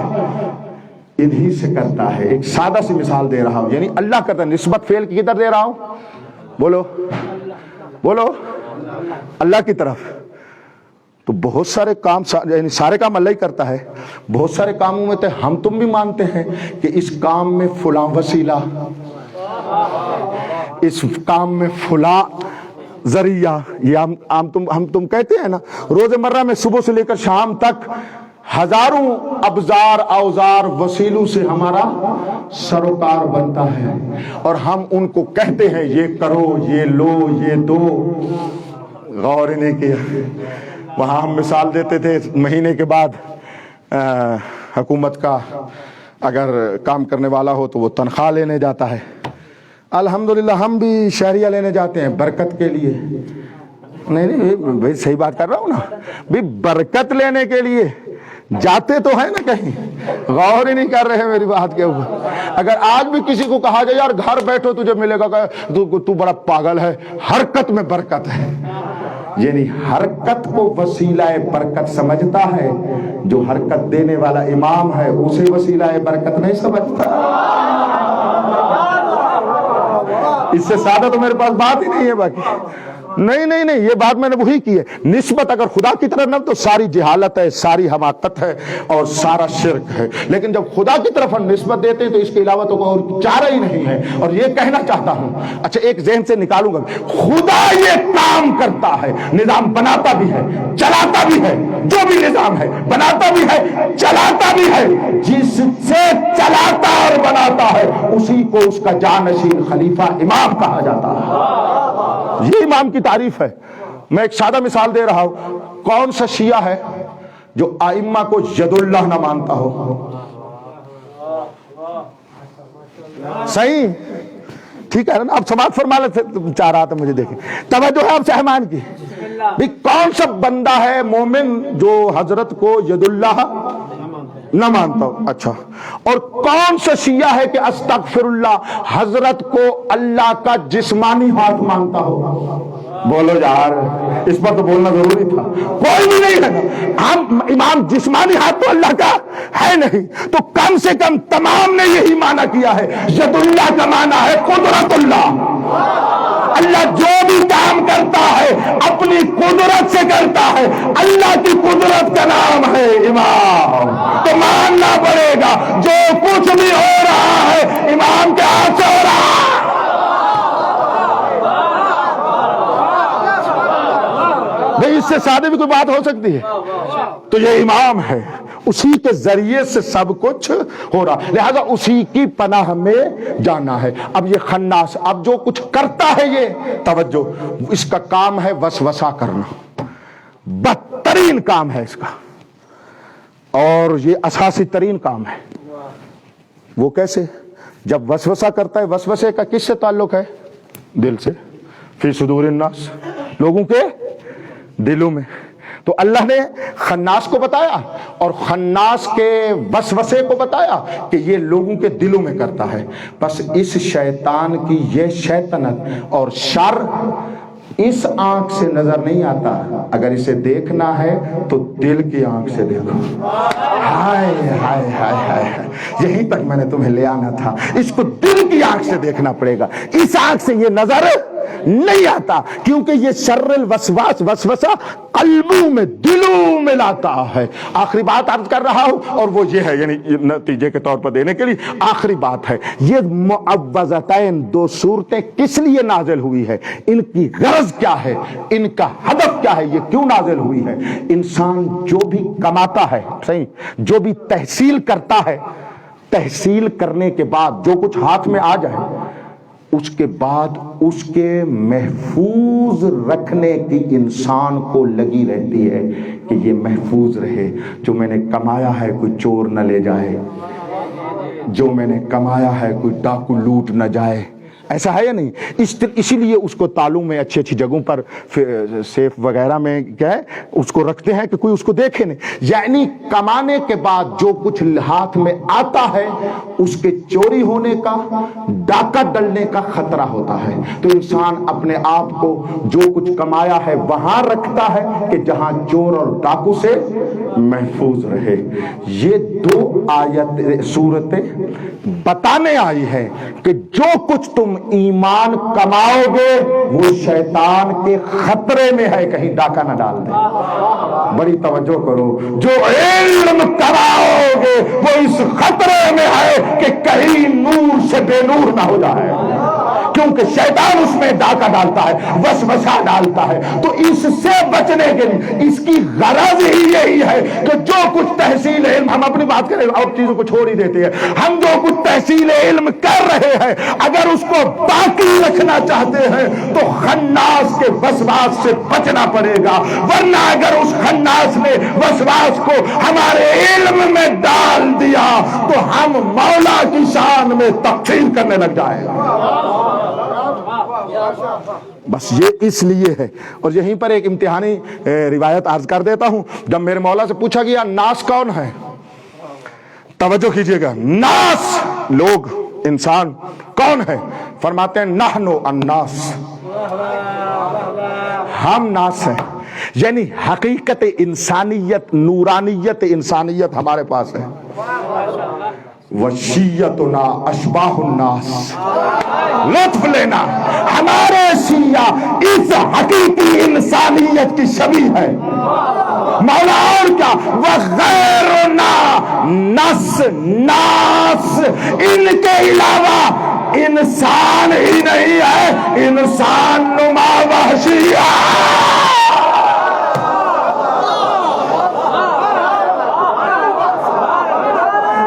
انہی سے کرتا ہے۔ ایک سادہ سی مثال دے رہا ہوں، یعنی اللہ کرتا ہے، نسبت فعل کی کدھر دے رہا ہوں؟ بولو بولو، اللہ کی طرف۔ تو بہت سارے کام، یعنی سارے کام اللہ ہی کرتا ہے، بہت سارے کاموں میں تو ہم تم بھی مانتے ہیں کہ اس کام میں فلاں وسیلہ، اس کام میں فلاں ذریعہ، یہ ہم تم کہتے ہیں نا۔ روزمرہ میں صبح سے لے کر شام تک ہزاروں ابزار اوزار وسیلوں سے ہمارا سروکار بنتا ہے، اور ہم ان کو کہتے ہیں یہ کرو، یہ لو، یہ دو۔ غور ہی نہیں کیا۔ وہاں ہم مثال دیتے تھے، مہینے کے بعد حکومت کا اگر کام کرنے والا ہو تو وہ تنخواہ لینے جاتا ہے۔ الحمدللہ ہم بھی شہریہ لینے جاتے ہیں برکت کے لیے۔ نہیں بھائی، صحیح بات کر رہا ہوں نا بھی، برکت لینے کے لیے جاتے تو ہیں نا کہیں، غور ہی نہیں کر رہے میری بات کے اوپر۔ اگر آج بھی کسی کو کہا جائے یار گھر بیٹھو تجھے ملے گا، تو بڑا پاگل ہے، حرکت میں برکت ہے۔ یعنی حرکت کو وسیلہ برکت سمجھتا ہے، جو حرکت دینے والا امام ہے اسے وسیلہ برکت نہیں سمجھتا۔ اس سے سادہ تو میرے پاس بات ہی نہیں ہے باقی۔ نہیں، یہ بات میں نے وہی کی ہے۔ نسبت اگر خدا کی طرف نہ تو ساری جہالت ہے، ساری حماقت ہے اور سارا شرک ہے، لیکن جب خدا کی طرف ہم نسبت دیتے ہیں تو اس کے علاوہ تو اور چارہ ہی نہیں ہے۔ اور یہ کہنا چاہتا ہوں، اچھا ایک ذہن سے نکالوں گا، خدا یہ کام کرتا ہے، نظام بناتا بھی ہے، چلاتا بھی ہے، جو بھی نظام ہے بناتا بھی ہے، چلاتا بھی ہے، جس سے چلاتا اور بناتا ہے اسی کو اس کا جانشین خلیفہ امام کہا جاتا ہے۔ یہ امام کی تعریف ہے۔ میں ایک سادہ مثال دے رہا ہوں، کون سا شیعہ ہے جو ائمہ کو ید اللہ نہ مانتا ہو؟ صحیح ٹھیک ہے نا؟ اب سماعت فرما لیتے چاہ رہا تھا، مجھے دیکھیں توجہ ہے آپ سہمان کی بھی، کون سا بندہ ہے مومن جو حضرت کو ید اللہ نہ مانتا ہو؟ اچھا، اور کون سا شیعہ ہے کہ استغفر اللہ حضرت کو اللہ کا جسمانی ہاتھ مانتا ہو؟ بولو یار، اس پر تو بولنا ضروری تھا۔ کوئی بھی نہیں ہے، ہم امام جسمانی ہاتھ تو اللہ کا ہے نہیں، تو کم سے کم تمام نے یہی معنی کیا ہے۔ ید اللہ کا معنی ہے قدرت اللہ، اللہ جو بھی کام کرتا ہے اپنی قدرت سے کرتا ہے، اللہ کی قدرت کا نام ہے امام۔ تو ماننا پڑے گا جو کچھ بھی ہو رہا ہے امام کے ہاتھ سے ہو رہا ہے۔ بھئی اس سے سادہ بھی کوئی بات ہو سکتی ہے؟ تو یہ امام ہے، اسی کے ذریعے سے سب کچھ ہو رہا، لہذا اسی کی پناہ میں جانا ہے۔ اب یہ خناس اب جو کچھ کرتا ہے، یہ توجہ، اس کا کام ہے وسوسہ کرنا، بدترین کام ہے اس کا، اور یہ اساسی ترین کام ہے۔ وہ کیسے؟ جب وسوسہ کرتا ہے، وسوسے کا کس سے تعلق ہے؟ دل سے، فی صدور الناس، لوگوں کے دلوں میں۔ تو اللہ نے خناس کو بتایا اور خناس کے وسوسے کو بتایا کہ یہ لوگوں کے دلوں میں کرتا ہے۔ بس اس شیطان کی یہ شیطنت اور شر اس آنکھ سے نظر نہیں آتا، اگر اسے دیکھنا ہے تو دل کی آنکھ سے دیکھو۔ ہائے ہائے ہائے ہائے، یہیں تک میں نے تمہیں لے آنا تھا، اس کو دل کی آنکھ سے دیکھنا پڑے گا، اس آنکھ سے یہ نظر نہیں آتا، کیونکہ یہ شر الوسواس، وسوسہ قلبوں میں، دلوں میں لاتا ہے۔ آخری بات عرض کر رہا ہوں اور وہ یہ ہے، یعنی نتیجے کے طور پر دینے کے لیے آخری بات ہے، یہ معوذتین دو صورتیں کس لیے نازل ہوئی ہے، ان کی غرض کیا ہے، ان کا ہدف کیا ہے، یہ کیوں نازل ہوئی ہے؟ انسان جو بھی کماتا ہے، صحیح، جو بھی تحصیل کرتا ہے، تحصیل کرنے کے بعد جو کچھ ہاتھ میں آ جائے، اس کے بعد اس کے محفوظ رکھنے کی انسان کو لگی رہتی ہے کہ یہ محفوظ رہے، جو میں نے کمایا ہے کوئی چور نہ لے جائے، جو میں نے کمایا ہے کوئی ڈاکو لوٹ نہ جائے۔ ایسا ہے یا نہیں؟ اسی لیے اس کو تالوں میں اچھی اچھی جگہوں پر سیف وغیرہ میں کیا ہے اس کو رکھتے ہیں کہ کوئی اس کو دیکھے نہیں۔ یعنی کمانے کے بعد جو کچھ ہاتھ میں آتا ہے اس کے چوری ہونے کا، ڈاکہ ڈلنے کا خطرہ ہوتا ہے، تو انسان اپنے آپ کو جو کچھ کمایا ہے وہاں رکھتا ہے کہ جہاں چور اور ڈاکو سے محفوظ رہے۔ یہ دو آیت صورتیں بتانے آئی ہے کہ جو کچھ تم ایمان کماؤ گے وہ شیطان کے خطرے میں ہے، کہیں ڈاکہ نہ ڈال دے۔ بڑی توجہ کرو، جو علم کماؤ گے وہ اس خطرے میں ہے کہ کہیں نور سے بے نور نہ ہو جائے، کیونکہ شیطان اس میں ڈاکہ ڈالتا ہے، وسوسہ ڈالتا ہے۔ تو اس سے بچنے کے لیے اس کی غرض ہی یہی ہے کہ جو کچھ تحصیل علم، ہم اپنی بات کریں اور چیزوں کو چھوڑ ہی دیتے ہیں، ہم جو کچھ تحصیل علم کر رہے ہیں اگر اس کو باقی رکھنا چاہتے ہیں تو خناس کے وسواس سے بچنا پڑے گا، ورنہ اگر اس خناس نے وسواس کو ہمارے علم میں ڈال دیا تو ہم مولا کی شان میں تقسیم کرنے لگ جائیں گے۔ بس یہ اس لیے ہے۔ اور یہیں پر ایک امتحانی روایت عرض کر دیتا ہوں، جب میرے مولا سے پوچھا گیا ناس کون ہے، توجہ کیجئے گا، ناس لوگ، انسان کون ہے؟ فرماتے ہیں نحنو الناس، ہم ناس ہیں، یعنی حقیقت انسانیت، نورانیت انسانیت ہمارے پاس ہے. وشیتنا اشباہ الناس، لطف لینا، ہمارے شیعہ اس حقیقی انسانیت کی شبیہ ہے. مولا اور کیا، وغیرنا نس ناس، ان کے علاوہ انسان ہی نہیں ہے، انسان نما وحشی ہے.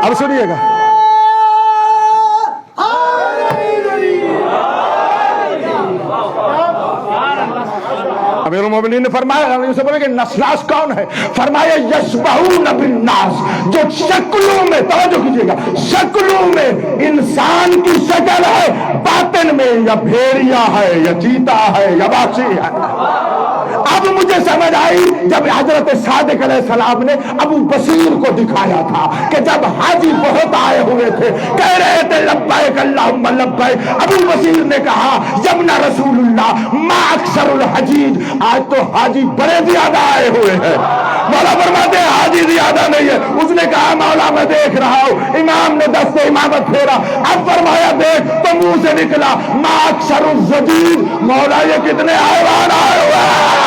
اب سنیے گا، امیر المومنین نے فرمایا، اسے بولے کہ نسناس کون ہے؟ فرمایا یشبہون بالناس، جو شکلوں میں، توجہ کیجئے گا، شکلوں میں انسان کی شکل ہے، باطن میں یا بھیڑیا ہے یا چیتا ہے یا باچی ہے. اب مجھے سمجھ آئی جب حضرت صادق علیہ السلام نے ابو بصیر کو دکھایا تھا کہ جب حاجی بہت آئے ہوئے تھے، کہہ رہے تھے لبیک اللہم لبیک، ابو بصیر نے کہا یبنا رسول اللہ ما اکثر الحجیج، آج تو حاجی بڑے زیادہ آئے ہوئے ہیں. مولا فرماتے ہیں حاجی زیادہ نہیں ہے. اس نے کہا مولا میں دیکھ رہا ہوں. امام نے دست امامت پھیرا، اب فرمایا دیکھ، تو منہ سے نکلا ما اکثر الزجیج، مولا یہ کتنے حیوان آئے ہوئے ہیں.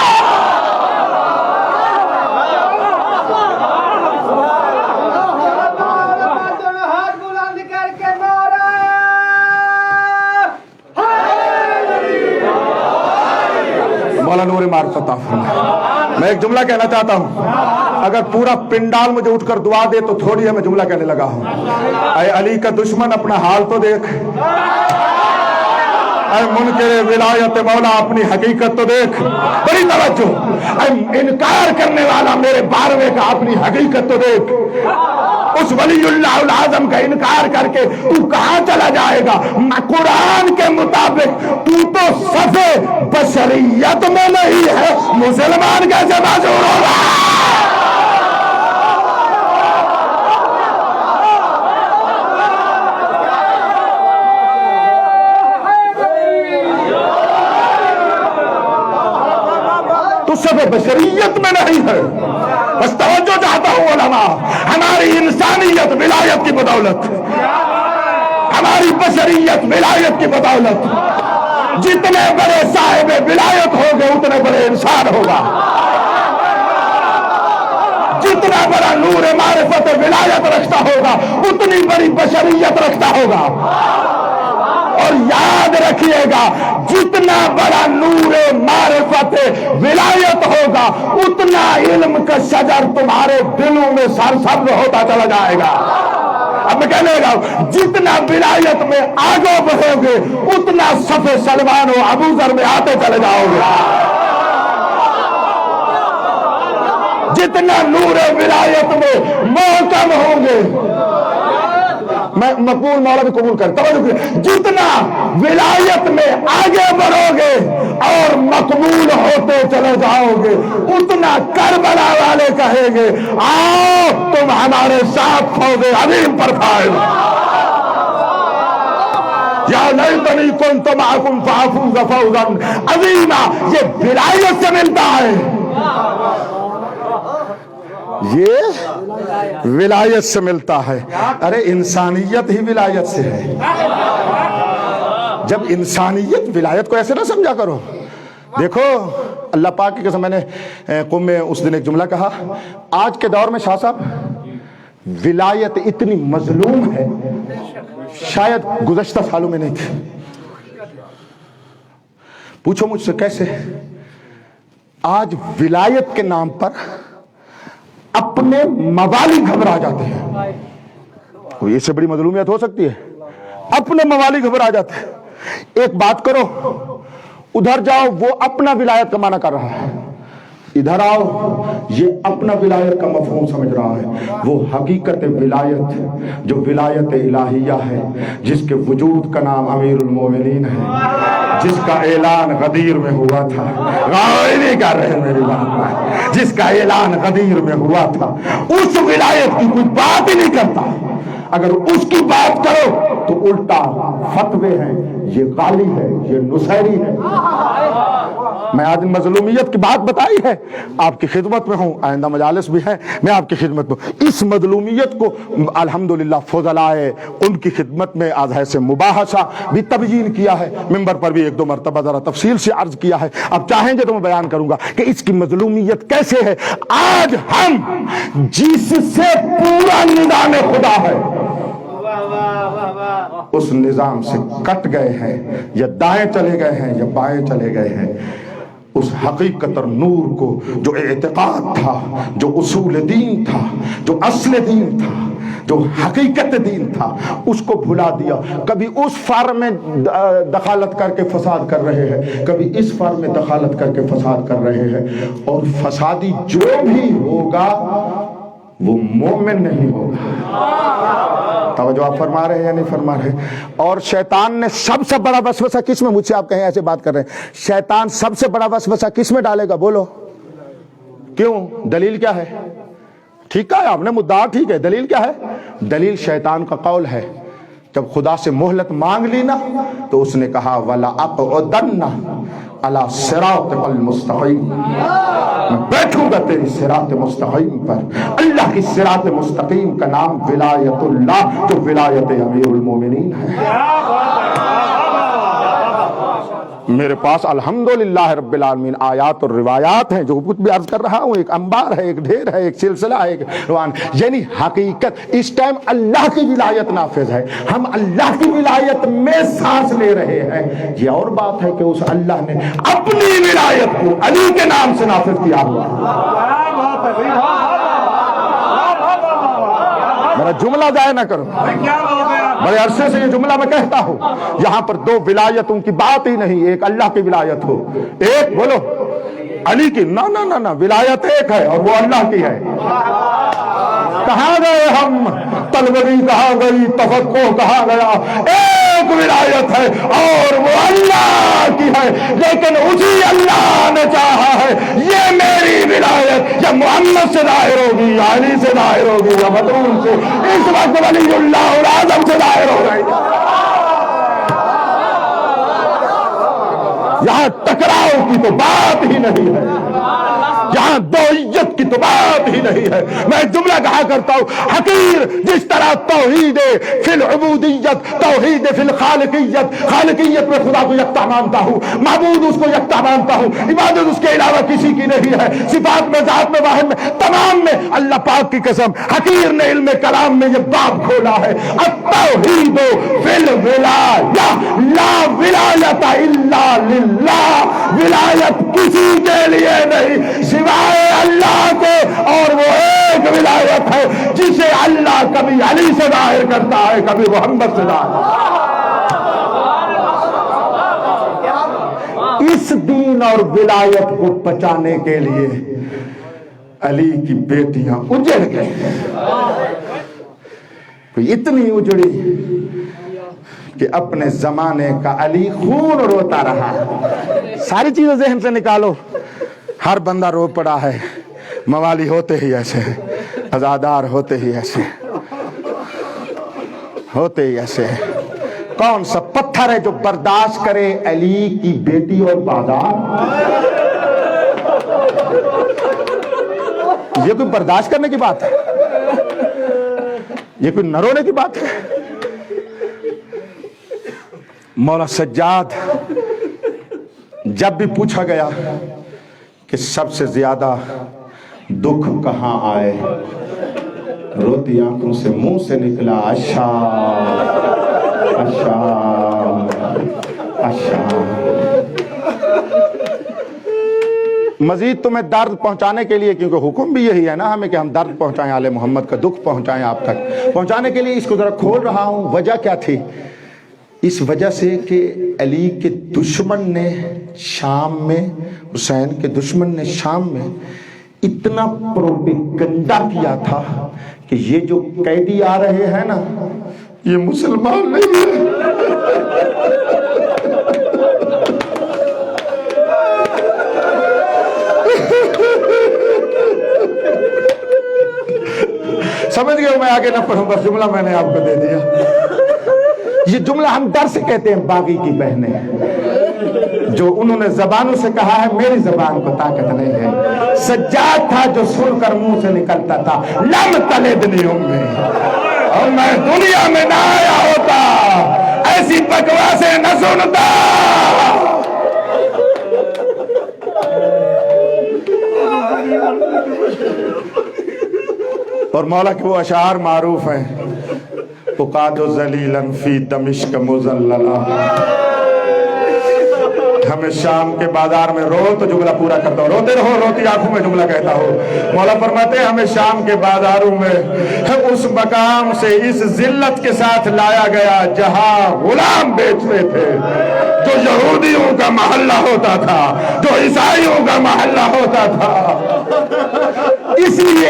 مولا نور معرفت عطا فرمائے. میں ایک جملہ کہنا چاہتا ہوں، اگر پورا پنڈال مجھے اٹھ کر دعا دے تو تھوڑی ہے، میں جملہ کہنے لگا ہوں. اے علی کا دشمن اپنا حال تو دیکھ، اے منکر ولایت مولا اپنی حقیقت تو دیکھ. بڑی توجہ، اے انکار کرنے والا میرے باروے کا اپنی حقیقت تو دیکھ. اس ولی اللہ العظم کا انکار کر کے تو کہاں چلا جائے گا؟ قرآن کے مطابق تو صفے بشریت میں نہیں ہے، مسلمان کیسے معذور ہوگا؟ تو صفے بشریت میں نہیں ہے. بس توجہ چاہتا ہوں علماء، ہماری انسانیت ولایت کی بدولت، ہماری بشریت ولایت کی بدولت، جتنے بڑے صاحب ولایت ہوگے اتنے بڑے انسان ہوگا. جتنا بڑا نور معرفت ولایت رکھتا ہوگا اتنی بڑی بشریت رکھتا ہوگا. اور یاد رکھیے گا، جتنا بڑا نور معرفت ولایت ہوگا اتنا علم کا شجر تمہارے دلوں میں سرسبز ہوتا چلا جائے گا. اب میں کہنے لگا، جتنا ولایت میں آگے بڑھو گے اتنا صف سلمان و ابو ذر میں آتے چلے جاؤ گے. جتنا نور ولایت میں محکم ہوں گے، میں مقبول مولا بھی قبول کرتا ہوں، جتنا ولایت میں آگے بڑھو گے اور مقبول ہوتے چلے جاؤ گے اتنا کربلا والے کہیں گے آؤ تم ہمارے ساتھ فوز عظیم پر فائز. یا لیتنی کنت معکم فافوز فوزا عظیما. یہ ولایت سے ملتا ہے، یہ ولایت سے ملتا ہے. ارے انسانیت ہی ولایت سے ہے. جب انسانیت، ولایت کو ایسے نہ سمجھا کرو. دیکھو اللہ پاک کی قسم، میں نے قوم میں اس دن ایک جملہ کہا، آج کے دور میں شاہ صاحب ولایت اتنی مظلوم ہے شاید گزشتہ سالوں میں نہیں تھی. پوچھو مجھ سے کیسے؟ آج ولایت کے نام پر اپنے موالی گھبرا جاتے ہیں. کوئی اس سے بڑی مظلومیت ہو سکتی ہے؟ اپنے موالی گھبرا جاتے ہیں. ایک بات کرو، ادھر جاؤ وہ اپنا ولایت کا معنی کر رہا ہے، ادھر آؤ یہ اپنا ولایت کا مفہوم سمجھ رہا ہے. وہ حقیقت ولایت جو ولایت الہیہ ہے، جس کے وجود کا نام امیر المومنین ہے، جس کا اعلان غدیر میں ہوا تھا. غور نہیں کر رہے میری بات میں، جس کا اعلان غدیر میں ہوا تھا، اس ولایت کی کوئی بات ہی نہیں کرتا. اگر اس کی بات کرو تو الٹا فتوے ہیں، یہ غالی ہے، یہ نصیری ہے. میں آج مظلومیت کی بات بتائی ہے، آپ کی خدمت میں ہوں، آئندہ مجالس بھی ہیں، میں آپ کی خدمت میں ہوں۔ اس مظلومیت کو الحمدللہ فضلائے ان کی خدمت میں آج ایسے مباحثہ بھی تبیین کیا ہے، ممبر پر بھی ایک دو مرتبہ ذرا تفصیل سے عرض کیا ہے، اب چاہیں گے تو میں بیان کروں گا کہ اس کی مظلومیت کیسے ہے۔ آج ہم جس سے پورا نظام خدا ہے اس نظام سے کٹ گئے ہیں، یا دائیں چلے گئے ہیں یا بائیں چلے گئے ہیں، اس حقیقت اور نور کو جو اعتقاد تھا، جو اصول دین تھا، جو اصل دین تھا، جو حقیقت دین تھا، اس کو بھلا دیا۔ کبھی اس فارم میں دخالت کر کے فساد کر رہے ہیں، کبھی اس فارم میں دخالت کر کے فساد کر رہے ہیں، اور فسادی جو بھی ہوگا وہ مومن نہیں ہوگا۔ توجہ آپ فرما رہے ہیں یا نہیں فرما رہے؟ اور شیطان نے سب سے بڑا وسوسہ کس میں، مجھ سے آپ کہیں ایسے بات کر رہے ہیں، شیطان سب سے بڑا وسوسہ کس میں ڈالے گا؟ بولو کیوں؟ دلیل کیا ہے؟ ٹھیک ہے، آپ نے مدعا ٹھیک ہے، دلیل کیا ہے؟ دلیل شیطان کا قول ہے، جب خدا سے مہلت مانگ لی نا تو اس نے کہا وَلَأَقْعُدَنَّ عَلَى صِرَاطِكَ الْمُسْتَقِيمِ، میں بیٹھوں گا تیری صراط مستقیم پر۔ اللہ کی صراط مستقیم کا نام ولایت اللہ، جو ولایت امیر المومنین ہے۔ میرے پاس الحمدللہ رب العالمین آیات اور روایات ہیں، جو کچھ بھی عرض کر رہا ہوں ایک انبار ہے، ایک ڈھیر ہے، ایک سلسلہ ہے، ایک روان، یعنی حقیقت اس ٹائم اللہ کی ولایت نافذ ہے، ہم اللہ کی ولایت میں سانس لے رہے ہیں۔ یہ اور بات ہے کہ اس اللہ نے اپنی ولایت کو علی کے نام سے نافذ کیا ہوا۔ میرا جملہ ضائع نہ کرو، بڑے عرصے سے یہ جملہ میں کہتا ہوں، یہاں پر دو ولایتوں کی بات ہی نہیں، ایک اللہ کی ولایت ہو، ایک بولو علی کی، نہ نہ نہ نہ، ولایت ایک ہے اور وہ اللہ کی ہے۔ کہاں گئے ہم؟ طلبی کہاں گئی، تفقہ کہاں گیا؟ ایک ولایت ہے اور وہ اللہ کی ہے، لیکن اسی اللہ نے چاہا ہے یہ میری ولایت یا محمد سے ظاہر ہوگی یا علی سے ظاہر ہوگی یا مدعون سے، اس وقت ولی اللہ العظم سے ظاہر ہو گئی۔ یہاں ٹکراؤ کی تو بات ہی نہیں ہے، یہاں دوئیت کی تو بات ہی نہیں ہے۔ میں جملہ کہا کرتا ہوں، حقیر جس طرح توحید فی العبودیت، توحید فی الخالقیت، خالقیت میں خدا کو یکتا مانتا ہوں، معبود اس کو یکتا مانتا ہوں، عبادت اس کے علاوہ کسی کی نہیں ہے، صفات میں، ذات میں، واحد میں، تمام میں اللہ پاک کی قسم، حقیر نے علم کلام میں یہ باب کھولا ہے، التوحید فی الولایہ لا ولایت الا للہ، ولایت کسی کے لیے نہیں سوائے اللہ کے، اور وہ ایک ولایت ہے جسے اللہ کبھی علی سے ظاہر کرتا ہے، کبھی محمد سے ظاہر۔ اس دین اور ولایت کو بچانے کے لیے علی کی بیٹیاں اجڑ گئیں، کوئی اتنی اجڑی کہ اپنے زمانے کا علی خون روتا رہا۔ ساری چیزیں ذہن سے نکالو، ہر بندہ رو پڑا ہے، موالی ہوتے ہی ایسے ہیں، عزادار ہوتے ہی ایسے ہوتے ہی ایسے ہیں۔ کون سا پتھر ہے جو برداشت کرے علی کی بیٹی اور بازار؟ یہ کوئی برداشت کرنے کی بات ہے؟ یہ کوئی نہ رونے کی بات ہے؟ مولا سجاد جب بھی پوچھا گیا کہ سب سے زیادہ دکھ کہاں آئے، روتی آنکھوں سے منہ سے نکلا الشام الشام الشام۔ مزید تمہیں درد پہنچانے کے لیے، کیونکہ حکم بھی یہی ہے نا ہمیں کہ ہم درد پہنچائیں، آل محمد کا دکھ پہنچائیں آپ تک، پہنچانے کے لیے اس کو ذرا کھول رہا ہوں۔ وجہ کیا تھی؟ اس وجہ سے کہ علی کے دشمن نے شام میں، حسین کے دشمن نے شام میں اتنا پروپیگنڈا کیا تھا کہ یہ جو قیدی آ رہے ہیں نا یہ مسلمان نہیں ہیں۔ سمجھ گئے میں آگے نہ پڑھوں، بس جملہ میں نے آپ کو دے دیا۔ یہ جملہ ہم ڈر سے کہتے ہیں باغی کی بہنیں، جو انہوں نے زبانوں سے کہا ہے میری زبان کو طاقت نہیں ہے، سجاد تھا جو سن کر منہ سے نکلتا تھا لم تلدنی امی، اور میں دنیا میں نہ آیا ہوتا ایسی بکواسیں نہ سنتا۔ اور مولا کے وہ اشعار معروف ہیں، اقاد ذلیلا فی دمشق مذللا، ہمیں شام کے بازار میں رو تو جملہ پورا کرتا ہو، روتے رہو روتی آنکھوں میں جملہ کہتا ہو۔ مولا فرماتے ہیں ہمیں شام کے بازاروں میں اس مقام سے اس ذلت کے ساتھ لایا گیا جہاں غلام بیچتے تھے، جو یہودیوں کا محلہ ہوتا تھا، جو عیسائیوں کا محلہ ہوتا تھا۔ اس لیے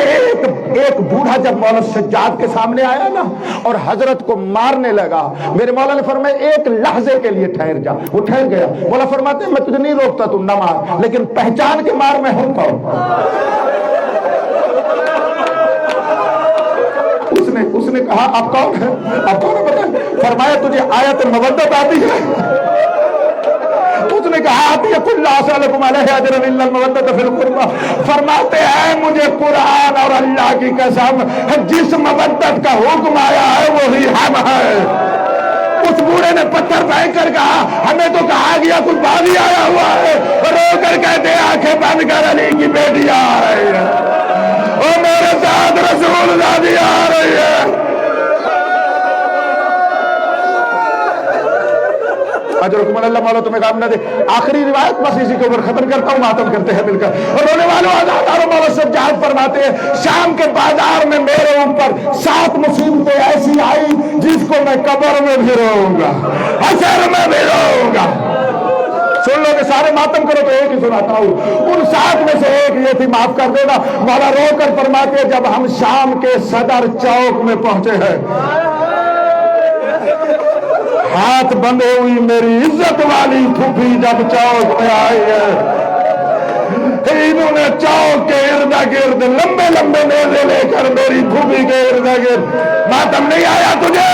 ایک بوڑھا جب مولا سجاد کے سامنے آیا نا اور حضرت کو مارنے لگا، میرے مولا نے فرمایا ایک لحظے کے لیے ٹھہر جا، وہ ٹھہر گیا۔ مولا فرماتے ہیں میں تجھے نہیں روکتا تو نہ مار، لیکن پہچان کے مار میں ہوں کون؟ اس نے کہا آپ کون ہے؟ آپ کون ہے بتا؟ فرمایا تجھے آیت مودت آتی ہے؟ اس نے کہا آتی ہے کل اسألکم علیہ اجرا الا المودۃ فی القربى، فرماتے ہیں مجھے قرآن اور اللہ کی قسم جس مودت کا حکم آیا ہے وہی ہم ہے۔ اس بوڑھے نے پتھر پھینک کر کہا ہمیں تو کہا گیا کوئی بازی آیا ہوا ہے، رو کر کہتے آنکھیں بند کر علی کی بیٹی آ رہی ہے، اور میرے ساتھ رسول دادی آ رہی ہے۔ اجرکم اللہ، مولا تمہیں کام نہ دے۔ آخری روایت بس اسی کے اوپر ختم کرتا ہوں، ماتم کرتے ہیں مل کر۔ اور رونے والوں آزاداروں مولا سجاد فرماتے ہیں شام کے بازار میں میرے اوپر 7 مصیبتیں ایسی آئی جس کو میں قبر میں بھی رہوں گا، حشر میں بھی رہوں گا۔ سن لو کہ سارے ماتم کرو تو ایک ہی سناتا ہوں، ان 7 میں سے ایک یہ تھی، معاف کر دینا۔ مولا رو کر فرماتے ہیں جب ہم شام کے صدر چوک میں پہنچے ہیں، ہاتھ بندھے ہوئی میری عزت والی پھوپھی جب چوک میں آئی ہے، انہوں نے چوک کے ارد گرد لمبے لمبے نیزے لے کر میری پھوپھی کے ارد گرد، ماتم نہیں آیا تجھے؟